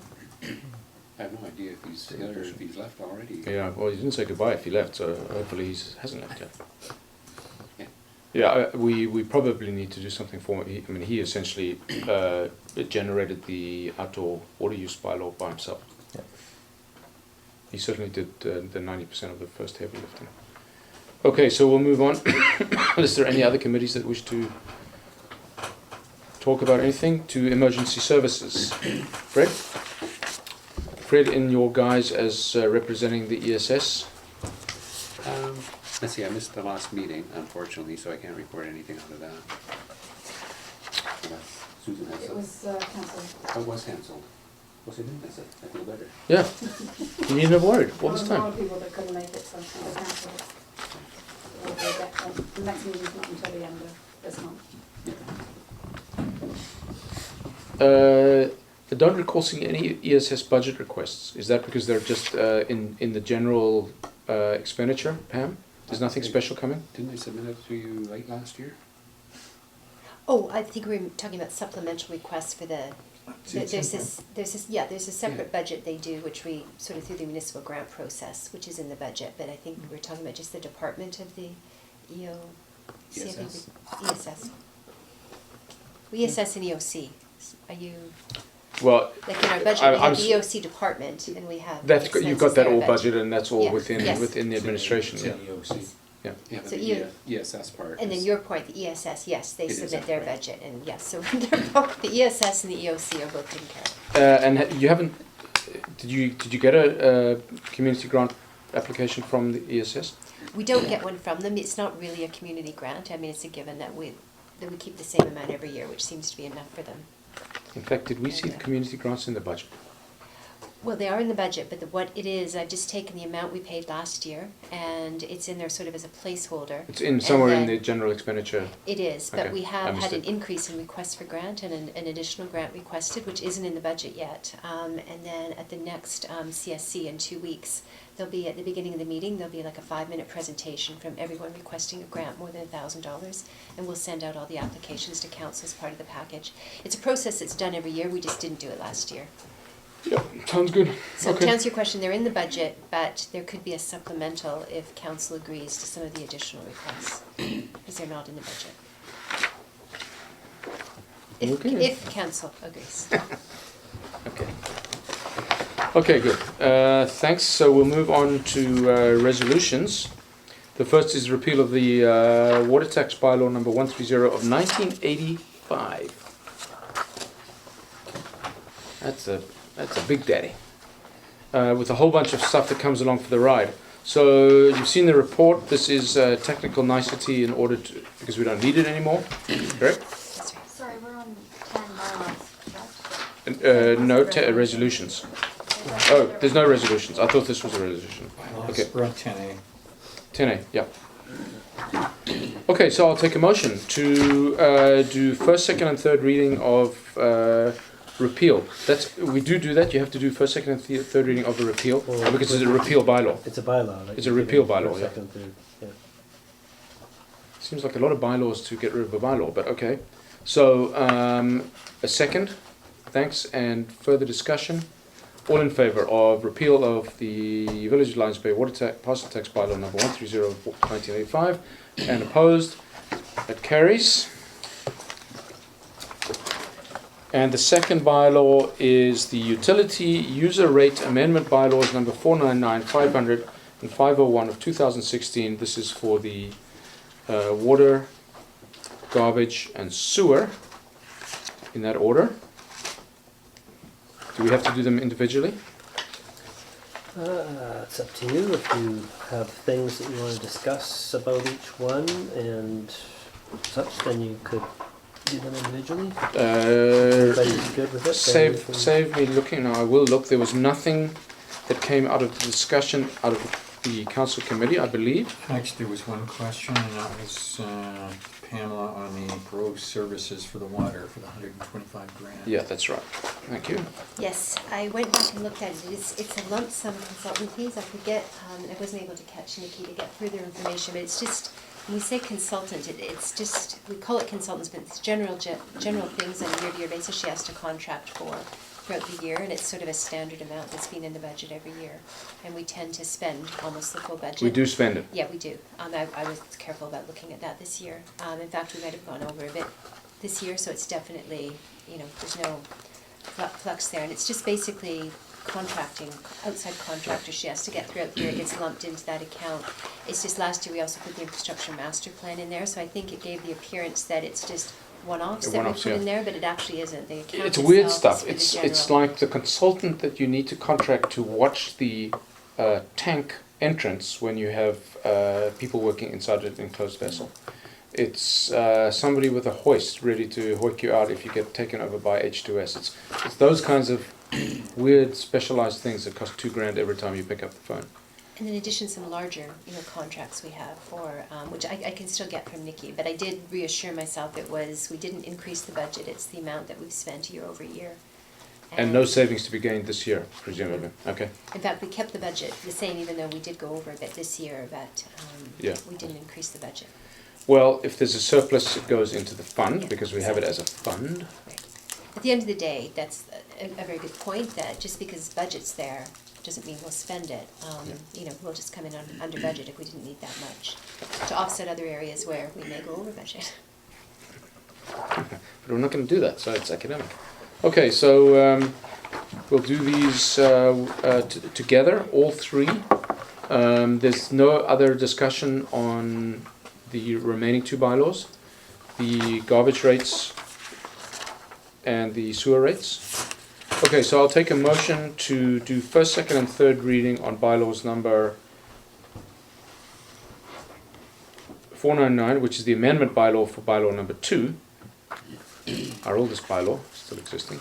Speaker 8: I have no idea if he's here or if he's left already.
Speaker 1: Yeah, well, he didn't say goodbye if he left, so hopefully he hasn't left yet.
Speaker 8: Yeah.
Speaker 1: Yeah, we probably need to do something for him. I mean, he essentially generated the outdoor water use bylaw by himself.
Speaker 10: Yeah.
Speaker 1: He certainly did the 90% of the first heavy lifting. Okay, so we'll move on. Is there any other committees that wish to talk about anything? To emergency services. Fred? Fred, in your guise as representing the ESS.
Speaker 8: Let's see, I missed the last meeting, unfortunately, so I can't report anything out of that. Unless Susan has
Speaker 7: It
Speaker 8: some.
Speaker 7: was cancelled.
Speaker 8: Oh, it was cancelled. Was it? I said, I feel better.
Speaker 1: Yeah. You needn't have worried all
Speaker 7: There
Speaker 1: this
Speaker 7: was a lot
Speaker 1: time.
Speaker 7: of people that couldn't make it, so they cancelled it. The next meeting's not until the end of this month.
Speaker 1: I don't recall seeing any ESS budget requests. Is that because they're just in the general expenditure, Pam? There's nothing special coming?
Speaker 8: Didn't I submit it to you late last year?
Speaker 11: Oh, I think we were talking about supplemental requests for there's a separate budget they do, which we sort of through the municipal grant process, which is in the budget, but I think we're talking about just the department of the
Speaker 8: ESS.
Speaker 11: ESS. ESS and EOC. Are you,
Speaker 1: Well,
Speaker 11: like in our budget,
Speaker 1: I-
Speaker 11: we
Speaker 1: I'm
Speaker 11: have the
Speaker 1: s-
Speaker 11: EOC department and we have.
Speaker 1: that's you've
Speaker 11: expenses
Speaker 1: got that
Speaker 11: there,
Speaker 1: all
Speaker 11: but-
Speaker 1: budget and that's all
Speaker 11: Yeah,
Speaker 1: within
Speaker 11: yes.
Speaker 1: within the administration.
Speaker 8: It's
Speaker 1: Yeah.
Speaker 8: in the EOC.
Speaker 1: Yeah.
Speaker 8: Yeah, but
Speaker 11: So
Speaker 8: the
Speaker 11: you-
Speaker 8: ESS part
Speaker 11: And then
Speaker 8: is-
Speaker 11: your point, the ESS, yes, they
Speaker 8: It is
Speaker 11: submit their
Speaker 8: separate.
Speaker 11: budget, and yes, so they're both, the ESS and the EOC are both taken care of.
Speaker 1: You haven't? Did you get a community grant application from the ESS?
Speaker 11: We don't get one from them. It's not really a community grant. I mean, it's a given that we keep the same amount every year, which seems to be enough for them.
Speaker 1: In fact, did we see the community grants in the budget?
Speaker 11: Well, they are in the budget, but what it is, I've just taken the amount we paid last year, and it's in there sort of as a placeholder.
Speaker 1: It's in
Speaker 11: And
Speaker 1: somewhere in
Speaker 11: then-
Speaker 1: the general expenditure.
Speaker 11: It is, but
Speaker 1: Okay,
Speaker 11: we have had an
Speaker 1: understood.
Speaker 11: increase in requests for grant and an additional grant requested, which isn't in the budget yet. And then at the next CSC in 2 weeks, there'll be, at the beginning of the meeting, there'll be like a 5-minute presentation from everyone requesting a grant more than $1,000, and we'll send out all the applications to council as part of the package. It's a process that's done every year, we just didn't do it last year.
Speaker 1: Yeah, sounds good.
Speaker 11: So to
Speaker 1: Okay.
Speaker 11: answer your question, they're in the budget, but there could be a supplemental if council agrees to some of the additional requests, because they're not in the budget.
Speaker 1: Okay.
Speaker 11: If council agrees.
Speaker 1: Okay. Okay, good. Thanks. So we'll move on to resolutions. The first is repeal of the water tax bylaw number 130 of 1985. That's a big daddy. With a whole bunch of stuff that comes along for the ride. So you've seen the report. This is technical nicety in order to, because we don't need it anymore. Correct?
Speaker 11: That's right.
Speaker 7: Sorry, we're on 10 bylaws, correct?
Speaker 1: No resolutions. Oh, there's no resolutions. I thought this was a resolution. Okay.
Speaker 9: We're on 10A.
Speaker 1: 10A, yeah. Okay, so I'll take a motion to do first, second, and third reading of repeal. We do that. You have to do first, second, and third reading of a repeal
Speaker 2: Well,
Speaker 1: because it's a repeal bylaw.
Speaker 2: It's a bylaw. like
Speaker 1: It's a
Speaker 2: you
Speaker 1: repeal
Speaker 2: give it
Speaker 1: bylaw,
Speaker 2: first,
Speaker 1: yeah.
Speaker 2: second, third, yeah.
Speaker 1: Seems like a lot of bylaws to get rid of a bylaw, but okay. So a second, thanks, and further discussion. All in favour of repeal of the Village of Lions Bay Parcel Tax Bylaw number 130 of 1985, and opposed? That carries. And the second bylaw is the Utility User Rate Amendment Bylaws number 499, 500, and 501 of 2016. This is for the water, garbage, and sewer, in that order. Do we have to do them individually?
Speaker 2: It's up to you if you have things that you want to discuss about each one and such, then you could do them individually. Everybody's good with it? then we can-
Speaker 1: Save me looking. Now I will look. There was nothing that came out of the discussion out of the council committee, I believe.
Speaker 9: Actually, there was one question, and that was Pamela on the gross services for the water for the 125 grand.
Speaker 1: Yeah, that's right. Thank you.
Speaker 11: Yes, I went back and looked at it. It's a lump sum consultant fees. I forget, I wasn't able to catch Nikki to get further information, but it's just, when we say consultant, it's just, we call it consultants, but it's general things on a year-to-year basis she has to contract for. throughout the year, and it's sort of a standard amount that's been in the budget every year. And we tend to spend almost the full budget.
Speaker 1: We do spend it.
Speaker 11: Yeah, we do. I was careful about looking at that this year. In fact, we might have gone over a bit this year, so it's definitely, there's no flux there. And it's just basically contracting, outside contractors she has to get throughout the year. It gets lumped into that account. It's just last year we also put the infrastructure master plan in there, so I think it gave the appearance that it's just one-offs that we
Speaker 1: One-offs,
Speaker 11: put in
Speaker 1: yeah.
Speaker 11: there, but it actually isn't. The account
Speaker 1: It's weird
Speaker 11: itself
Speaker 1: stuff.
Speaker 11: is for the
Speaker 1: It's
Speaker 11: general.
Speaker 1: like the consultant that you need to contract to watch the tank entrance when you have people working inside an enclosed vessel. It's somebody with a hoist ready to hoik you out if you get taken over by H2S. It's those kinds of weird specialized things that cost $2,000 every time you pick up the phone.
Speaker 11: And in addition, some larger, contracts we have for, which I can still get from Nikki, but I did reassure myself we didn't increase the budget, it's the amount that we've spent year over year.
Speaker 1: And no savings to be gained this year, presumably. Okay.
Speaker 11: In fact, we kept the budget the same, even though we did go over a bit this year, but
Speaker 1: Yeah.
Speaker 11: we didn't increase the budget.
Speaker 1: Well, if there's a surplus, it goes into the fund
Speaker 11: Yeah,
Speaker 1: because we have it as a fund.
Speaker 11: Right. At the end of the day, that's a very good point, that just because budget's there doesn't mean we'll spend it. We'll just come in under budget if we didn't need that much, to offset other areas where we may go over budget.
Speaker 1: But we're not going to do that, so it's academic. Okay, so we'll do these together, all three. There's no other discussion on the remaining two bylaws, the garbage rates and the sewer rates. Okay, so I'll take a motion to do first, second, and third reading on bylaws number 499, which is the amendment bylaw for bylaw number 2, our oldest bylaw, still existing,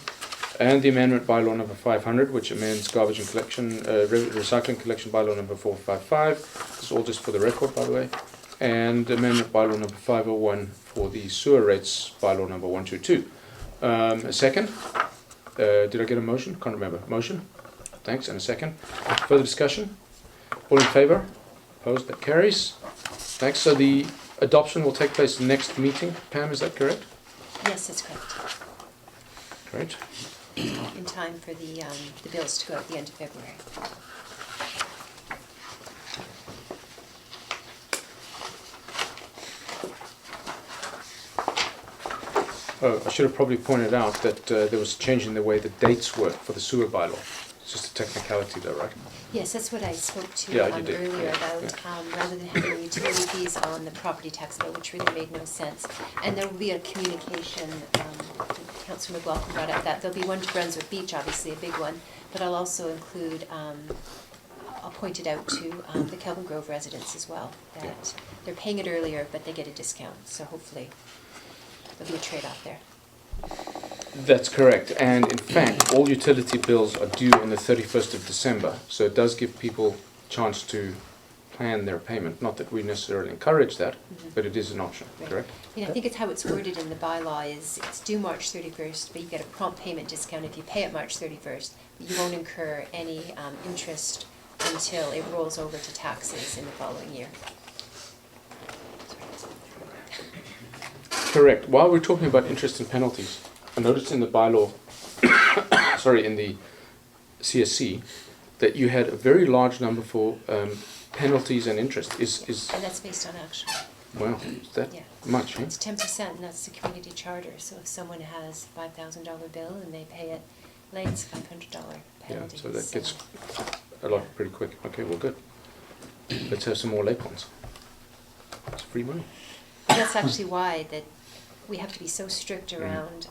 Speaker 1: and the amendment bylaw number 500, which amends garbage and collection, recycling collection bylaw number 455. This is all just for the record, by the way. And amendment bylaw number 501 for the sewer rates bylaw number 122. A second. Did I get a motion? Can't remember. Motion? Thanks. And a second. Further discussion? All in favour? Opposed? That carries. Thanks. So the adoption will take place next meeting. Pam, is that correct?
Speaker 11: Yes, that's correct.
Speaker 1: Great.
Speaker 11: In time for the bills to go out at the end of February.
Speaker 1: Oh, I should have probably pointed out that there was a change in the way the dates work for the sewer bylaw. It's just a technicality though, right?
Speaker 11: Yes, that's what I spoke to
Speaker 1: Yeah, you did.
Speaker 11: earlier
Speaker 1: Yeah,
Speaker 11: about,
Speaker 1: yeah.
Speaker 11: rather than having utility fees on the property tax bill, which really made no sense. And there will be a communication, Councillor McLaughlin brought up that, there'll be one to Brunswick Beach, obviously a big one, but I'll also include, I'll point it out to the Kelvin Grove residents as well, that they're paying it earlier, but they get a discount, so hopefully there'll be a trade-off there.
Speaker 1: That's correct. And in fact, all utility bills are due on the 31st of December. So it does give people a chance to plan their payment. Not that we necessarily encourage that, but it is an option,
Speaker 11: Right.
Speaker 1: correct?
Speaker 11: I think it's how it's worded in the bylaw is it's due March 31st, but you get a prompt payment discount if you pay it March 31st. But you won't incur any interest until it rolls over to taxes in the following year.
Speaker 1: Correct. While we're talking about interest and penalties, I noticed in the bylaw, in the CSC, that you had a very large number for penalties and interest.
Speaker 11: And that's based on action.
Speaker 1: Well, is that
Speaker 11: Yeah.
Speaker 1: much, eh?
Speaker 11: It's 10%, and that's the community charter. So if someone has $5,000 bill and they pay it late, it's $500
Speaker 1: Yeah,
Speaker 11: penalty.
Speaker 1: so that gets a lot pretty quick. Okay, well, good. Let's have some more late ones. It's free money.
Speaker 11: That's actually why that we have to be so strict around,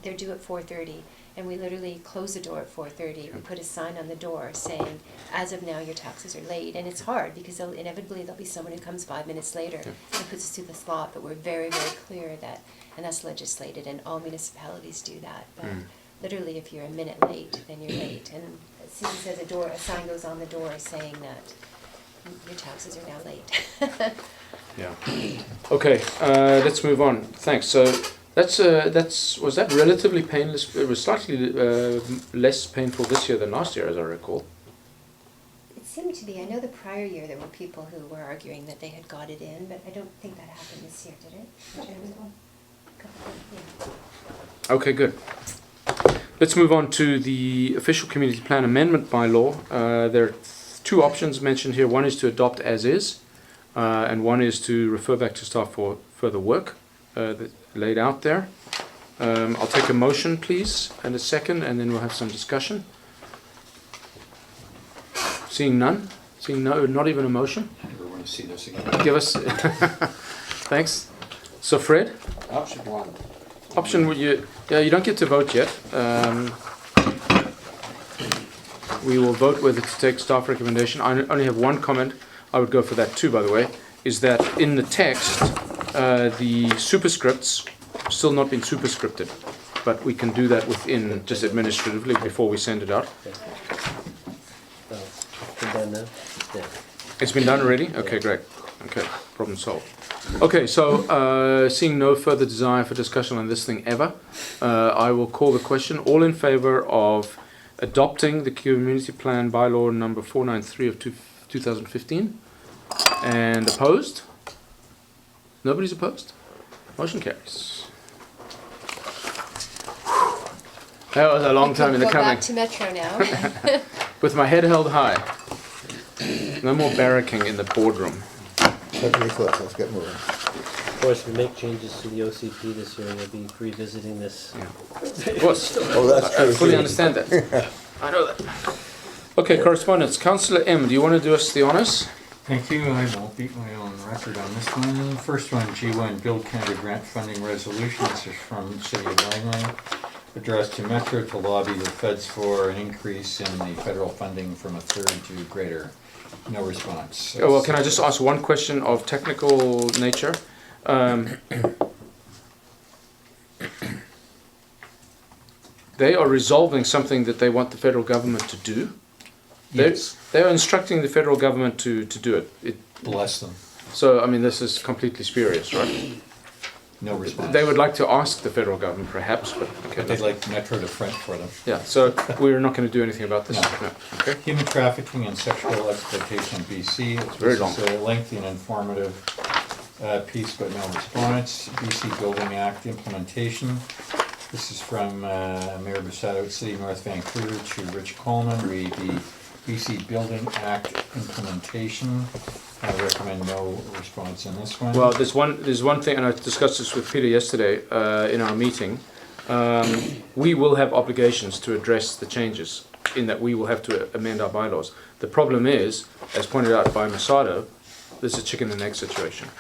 Speaker 11: they're due at 4:30, and we literally close the door at 4:30. We put a sign on the door saying, as of now, your taxes are late. And it's hard, because inevitably there'll be someone who comes 5 minutes later and puts us through the slot, but we're very, very clear that, and that's legislated, and all municipalities do that. But literally, if you're a minute late, then you're late. And as soon as a sign goes on the door saying that your taxes are now late.
Speaker 1: Yeah. Okay, let's move on. Thanks. So was that relatively painless? It was slightly less painful this year than last year, as I recall.
Speaker 11: It seemed to be. I know the prior year there were people who were arguing that they had got it in, but I don't think that happened this year, did it? Yeah.
Speaker 1: Okay, good. Let's move on to the official community plan amendment bylaw. There are two options mentioned here. One is to adopt as is, and one is to refer back to staff for further work that's laid out there. I'll take a motion, please, and a second, and then we'll have some discussion. Seeing none? Seeing no, not even a motion?
Speaker 9: I never want to see this again.
Speaker 1: Give us... Thanks. So Fred?
Speaker 8: Option one.
Speaker 1: Option, you don't get to vote yet. We will vote whether to take staff recommendation. I only have one comment. I would go for that too, by the way, is that in the text, the superscripts still not been superscripted, but we can do that within just administratively before we send it out.
Speaker 2: Been done now? Yeah.
Speaker 1: It's been done already? Okay, great. Okay, problem solved. Okay, so seeing no further desire for discussion on this thing ever, I will call the question. All in favor of adopting the community plan bylaw number 493 of 2015? And opposed? Nobody's opposed? Motion carries. That was a long time in the
Speaker 11: Go
Speaker 1: coming.
Speaker 11: back to Metro now.
Speaker 1: With my head held high. No more barracking in the boardroom.
Speaker 10: Let's get moving.
Speaker 2: Of course, if we make changes to the OCP this year, we'll be revisiting this.
Speaker 1: Of course.
Speaker 10: Oh, that's
Speaker 1: I
Speaker 10: true.
Speaker 1: fully understand that. I know that. Okay, correspondence. Councillor M, do you want to do us the honours?
Speaker 9: Thank you. I won't beat my own record on this one. First one, G1 Build Canada Grant Funding Resolution. This is from the City of Langley. Addressed to Metro to lobby the feds for an increase in the federal funding from a third to greater. No response.
Speaker 1: Oh, well, can I just ask one question of technical nature? They are resolving something that they want the federal government to do.
Speaker 9: Yes.
Speaker 1: They are instructing the federal government to do it.
Speaker 9: Bless them.
Speaker 1: So, I mean, this is completely spurious, right?
Speaker 9: No response.
Speaker 1: They would like to ask the federal government, perhaps, but okay.
Speaker 9: But they'd like Metro to front for them.
Speaker 1: Yeah, so we're not going to do anything about this.
Speaker 9: No.
Speaker 1: Okay.
Speaker 9: Human trafficking and sexual exploitation in BC. It's
Speaker 1: very long.
Speaker 9: This is a lengthy and informative piece, but no response. BC Building Act implementation. This is from Mayor Busato at City North Vancouver to Rich Coleman. Read the BC Building Act implementation. I recommend no response in this one.
Speaker 1: Well, there's one thing, and I discussed this with Peter yesterday in our meeting. We will have obligations to address the changes, in that we will have to amend our bylaws. The problem is, as pointed out by Masato, this is a chicken and egg situation.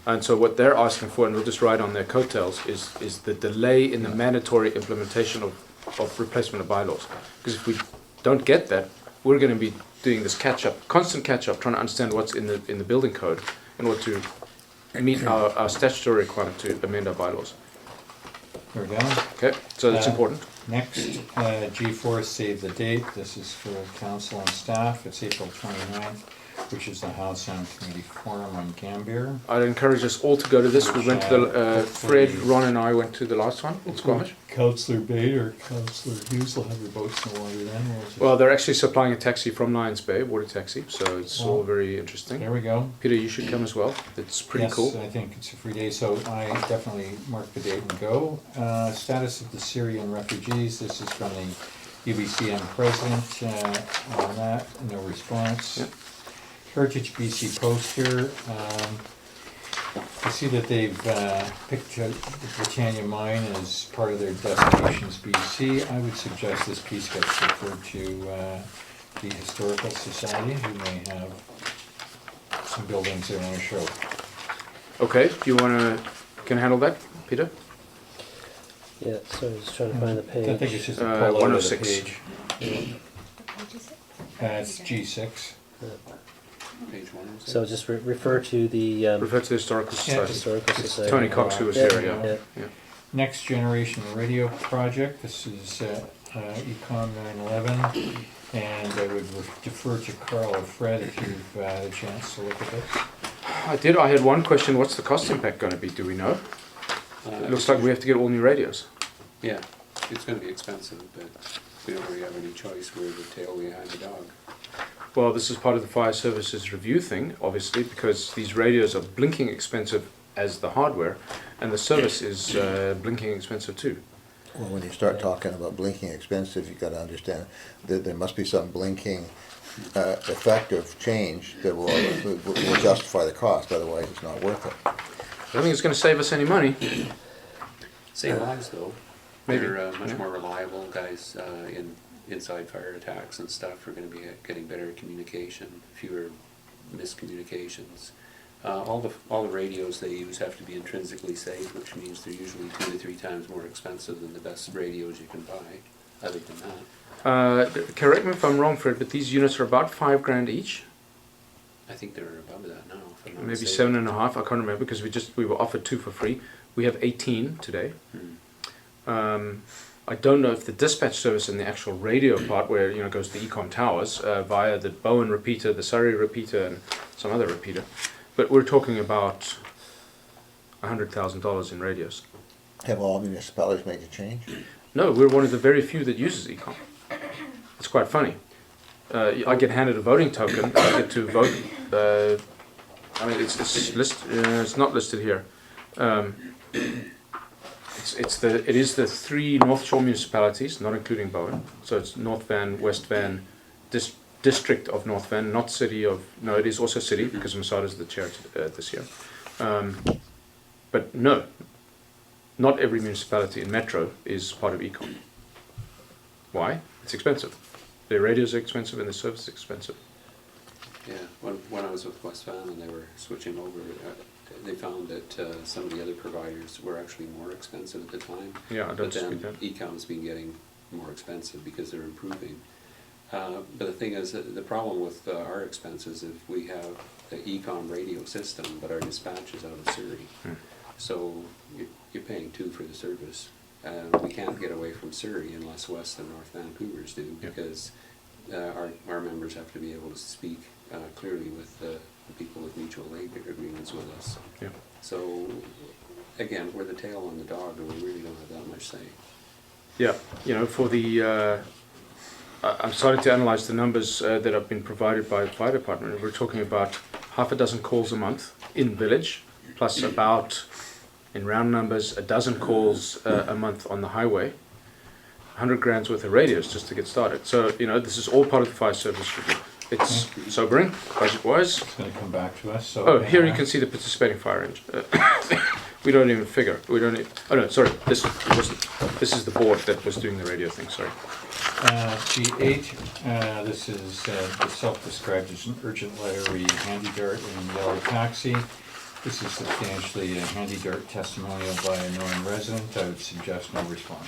Speaker 1: And so what they're asking for, and we'll just ride on their coattails, is the delay in the mandatory implementation of replacement of bylaws. Because if we don't get that, we're going to be doing this constant catch-up, trying to understand what's in the building code in order to meet our statutory requirement to amend our bylaws.
Speaker 9: There we go.
Speaker 1: Okay, so that's important.
Speaker 9: Next, G4 Save the Date. This is for council and staff. It's April 29th, which is the House on Committee Forum on Gambier.
Speaker 1: I'd encourage us all to go to this. We went to the, Fred, Ron and I went to the last one in Squamish.
Speaker 9: Councillor Bay or Councillor Hughes will have your boats in the water then.
Speaker 1: Well, they're actually supplying a taxi from Lions Bay, water taxi, so it's all very interesting.
Speaker 9: There we go.
Speaker 1: Peter, you should come as well. It's pretty cool.
Speaker 9: Yes, I think it's a free day, so I definitely mark the date and go. Status of the Syrian refugees. This is from the UBCM president on that. No response.
Speaker 1: Yep.
Speaker 9: Heritage BC Post here. I see that they've picked the Britannia Mine as part of their Destinations BC. I would suggest this piece gets referred to the Historical Society, who may have some buildings they want to show.
Speaker 1: Okay, do you want to, can handle that, Peter?
Speaker 2: Yeah, so I was trying to find the page.
Speaker 9: I think it's just a pull out of the
Speaker 1: 106.
Speaker 9: page.
Speaker 11: What is it?
Speaker 9: It's G6.
Speaker 8: Page one, is it?
Speaker 2: So just refer to the
Speaker 1: Refer to the Historical Society.
Speaker 2: Historical Society.
Speaker 1: Tony Cox, who was
Speaker 2: Yeah,
Speaker 1: here, yeah.
Speaker 2: yeah.
Speaker 9: Next Generation Radio Project. This is Econ 911. And I would defer to Carl or Fred if you've had a chance to look at this.
Speaker 1: I did. I had one question. What's the cost impact going to be? Do we know? It looks like we have to get all new radios.
Speaker 8: Yeah, it's going to be expensive, but we don't really have any choice. We're the tail behind the dog.
Speaker 1: Well, this is part of the fire services review thing, obviously, because these radios are blinking expensive as the hardware, and the service is blinking expensive too.
Speaker 10: Well, when you start talking about blinking expensive, you gotta understand that there must be some blinking effective change that will justify the cost, otherwise it's not worth it.
Speaker 1: I don't think it's going to save us any money.
Speaker 8: Same lives though.
Speaker 1: Maybe.
Speaker 8: They're much
Speaker 1: Yeah.
Speaker 8: more reliable. Guys inside fire attacks and stuff are going to be getting better communication, fewer miscommunications. All the radios they use have to be intrinsically safe, which means they're usually 2 to 3 times more expensive than the best radios you can buy. Other than that,
Speaker 1: Correct me if I'm wrong, Fred, but these units are about $5,000 each.
Speaker 8: I think they're above that now. If I'm not
Speaker 1: Maybe
Speaker 8: mistaken.
Speaker 1: 7.5. I can't remember because we were offered 2 for free. We have 18 today. I don't know if the dispatch service and the actual radio part, where goes the Ecom towers via the Bowen repeater, the Surrey repeater, and some other repeater, but we're talking about $100,000 in radios.
Speaker 10: Have all municipalities made a change?
Speaker 1: No, we're one of the very few that uses Ecom. It's quite funny. I get handed a voting token. I get to vote. I mean, it's not listed here. It is the 3 North Shore municipalities, not including Bowen. So it's North Van, West Van, District of North Van, not City of. No, it is also City because Masada is the chair this year. But no, not every municipality in Metro is part of Ecom. Why? It's expensive. Their radios are expensive and the service is expensive.
Speaker 8: Yeah, when I was with West Van and they were switching over, they found that some of the other providers were actually more expensive at the time.
Speaker 1: Yeah, I don't dispute that.
Speaker 8: But then Ecom's been getting more expensive because they're improving. But the thing is, the problem with our expenses is we have the Ecom radio system, but our dispatch is out of Surrey. So you're paying 2 for the service. We can't get away from Surrey unless West and North Vancouver's do, because our members have to be able to speak clearly with the people with mutual aid agreements with us.
Speaker 1: Yeah.
Speaker 8: So again, we're the tail on the dog, and we really don't have that much say.
Speaker 1: Yeah, for the, I'm starting to analyze the numbers that have been provided by the fire department. We're talking about half a dozen calls a month in village, plus about, in round numbers, a dozen calls a month on the highway. 100 grand's worth of radios just to get started. So, this is all part of the fire service review. It's sobering, budget-wise.
Speaker 9: It's going to come back to us. So
Speaker 1: Oh, here you can see the participating fire engine. We don't even figure. We don't. Oh no, sorry. This is the board that was doing the radio thing. Sorry.
Speaker 9: G8. This is self-described as an urgent letter re handy dart and yellow taxi. This is substantially a handy dart testimonial by a known resident. I would suggest no response.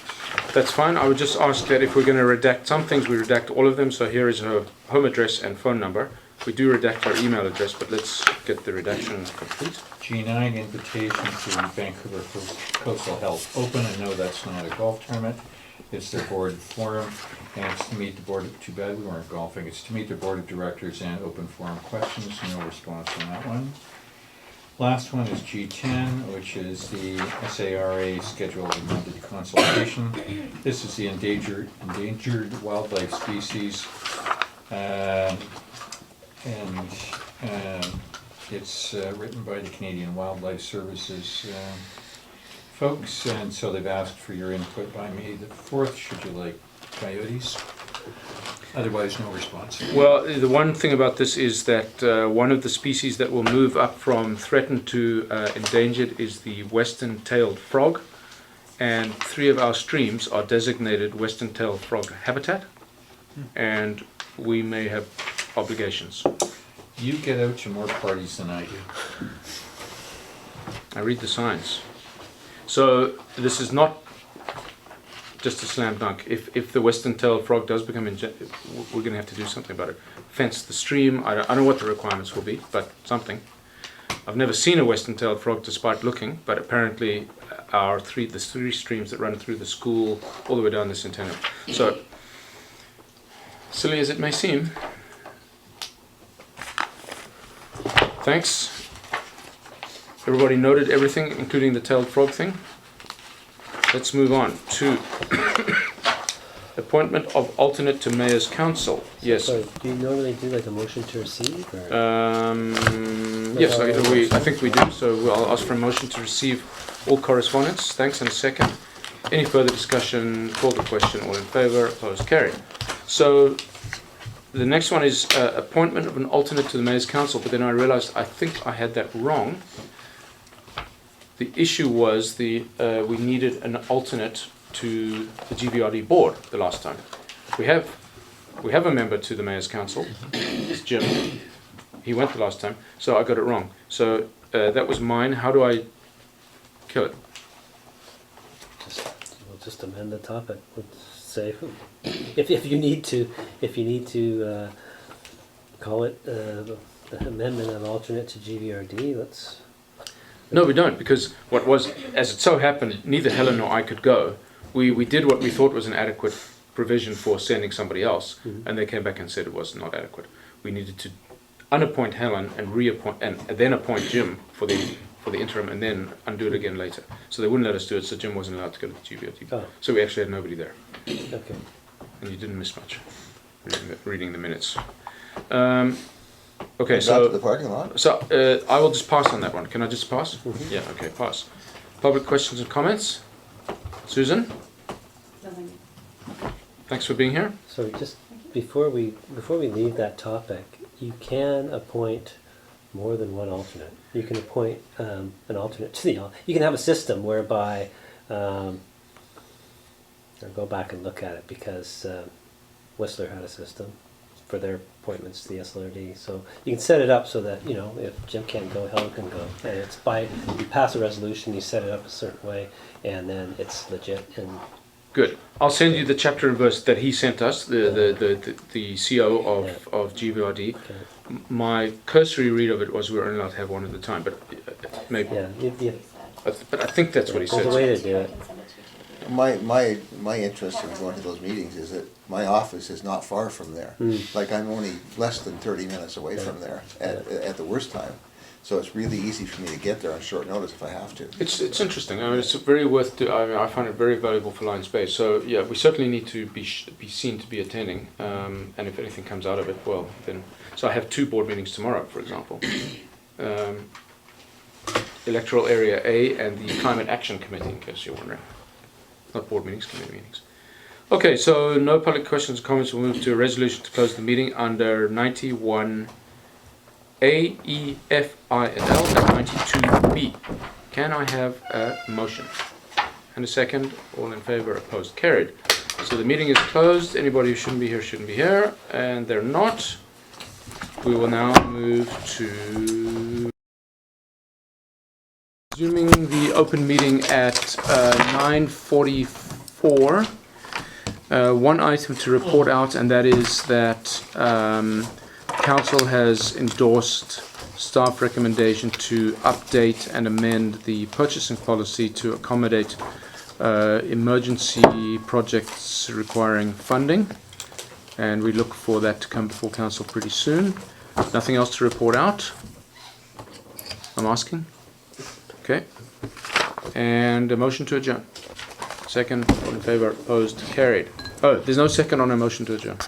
Speaker 1: That's fine. I would just ask that if we're going to redact some things, we redact all of them. So here is her home address and phone number. We do redact her email address, but let's get the redaction complete.
Speaker 9: G9, invitation to Vancouver Coastal Health Open. I know that's not a golf tournament. It's their board forum, and it's to meet the board. Too bad we weren't golfing. It's to meet the board of directors and open forum questions. No response on that one. Last one is G10, which is the SARA scheduled amended consultation. This is the endangered wildlife species, and it's written by the Canadian Wildlife Services folks, and so they've asked for your input by May the 4th, should you like coyotes. Otherwise, no response.
Speaker 1: Well, the one thing about this is that one of the species that will move up from threatened to endangered is the western-tailed frog, and 3 of our streams are designated western-tailed frog habitat, and we may have obligations.
Speaker 9: You get out to more parties than I do.
Speaker 1: I read the signs. So this is not just a slam dunk. If the western-tailed frog does become we're going to have to do something about it. Fence the stream. I don't know what the requirements will be, but something. I've never seen a western-tailed frog despite looking, but apparently the 3 streams that run through the school all the way down the Centennial. So, silly as it may seem. Thanks. Everybody noted everything, including the tailed frog thing. Let's move on to appointment of alternate to Mayor's Council. Yes.
Speaker 2: So, do you normally do like a motion to receive? Or?
Speaker 1: Yes, I think we do. So I'll ask for a motion to receive all correspondence. Thanks, and a second. Any further discussion? Call the question. All in favour? Opposed? Carried. So the next one is appointment of an alternate to the Mayor's Council, but then I realised I think I had that wrong. The issue was we needed an alternate to the GVRD board the last time. We have a member to the Mayor's Council, it's Jim. He went the last time, so I got it wrong. So that was mine. How do I kill it?
Speaker 2: We'll just amend the topic. Let's say if you need to call it the amendment of alternate to GVRD. Let's.
Speaker 1: No, we don't, because what was, as it so happened, neither Helen nor I could go. We did what we thought was an adequate provision for sending somebody else, and they came back and said it was not adequate. We needed to unappoint Helen and reappoint, and then appoint Jim for the interim, and then undo it again later. So they wouldn't let us do it, so Jim wasn't allowed to go to the GVRD.
Speaker 2: Oh.
Speaker 1: So we actually had nobody there.
Speaker 2: Okay.
Speaker 1: And you didn't miss much reading the minutes. Okay,
Speaker 10: Got
Speaker 1: so
Speaker 10: to the parking lot.
Speaker 1: So I will just pass on that one. Can I just pass?
Speaker 2: Mm-hmm.
Speaker 1: Yeah, okay, pass. Public questions and comments? Susan,
Speaker 7: Nothing.
Speaker 1: thanks for being here.
Speaker 2: So just before we leave that topic, you can appoint more than one alternate. You can appoint an alternate to the. You can have a system whereby. I'll go back and look at it because Whistler had a system for their appointments to the SLRD. So you can set it up so that, if Jim can't go, Helen can go. And it's you pass a resolution, you set it up a certain way, and then it's legit. And
Speaker 1: Good. I'll send you the chapter and verse that he sent us, the CO of GVRD.
Speaker 2: okay.
Speaker 1: My cursory read of it was we were only allowed to have one at a time, but maybe.
Speaker 2: Yeah,
Speaker 1: But I think that's what he
Speaker 2: there's
Speaker 1: said.
Speaker 2: a way to do it.
Speaker 10: My interest in going to those meetings is that my office is not far from there. Like, I'm only less than 30 minutes away from there at the worst time. So it's really easy for me to get there on short notice if I have to.
Speaker 1: It's interesting. I mean, it's very I find it very valuable for Lions Bay. So yeah, we certainly need to be seen to be attending. And if anything comes out of it, well then. So I have 2 board meetings tomorrow, for example. Electoral Area A and the Climate Action Committee, in case you're wondering. Not board meetings, committee meetings. Okay, so no public questions or comments. We'll move to a resolution to close the meeting under 91A, E, F, I, and L, and 92B. Can I have a motion? And a second. All in favour, opposed, carried. So the meeting is closed. Anybody who shouldn't be here, and they're not. We will now move to resuming the open meeting at 9:44. One item to report out, and that is that Council has endorsed staff recommendation to update and amend the purchasing policy to accommodate emergency projects requiring funding, and we look for that to come before Council pretty soon. Nothing else to report out? I'm asking. Okay. And a motion to adjourn. Second, all in favour, opposed, carried. Oh, there's no second on a motion to adjourn.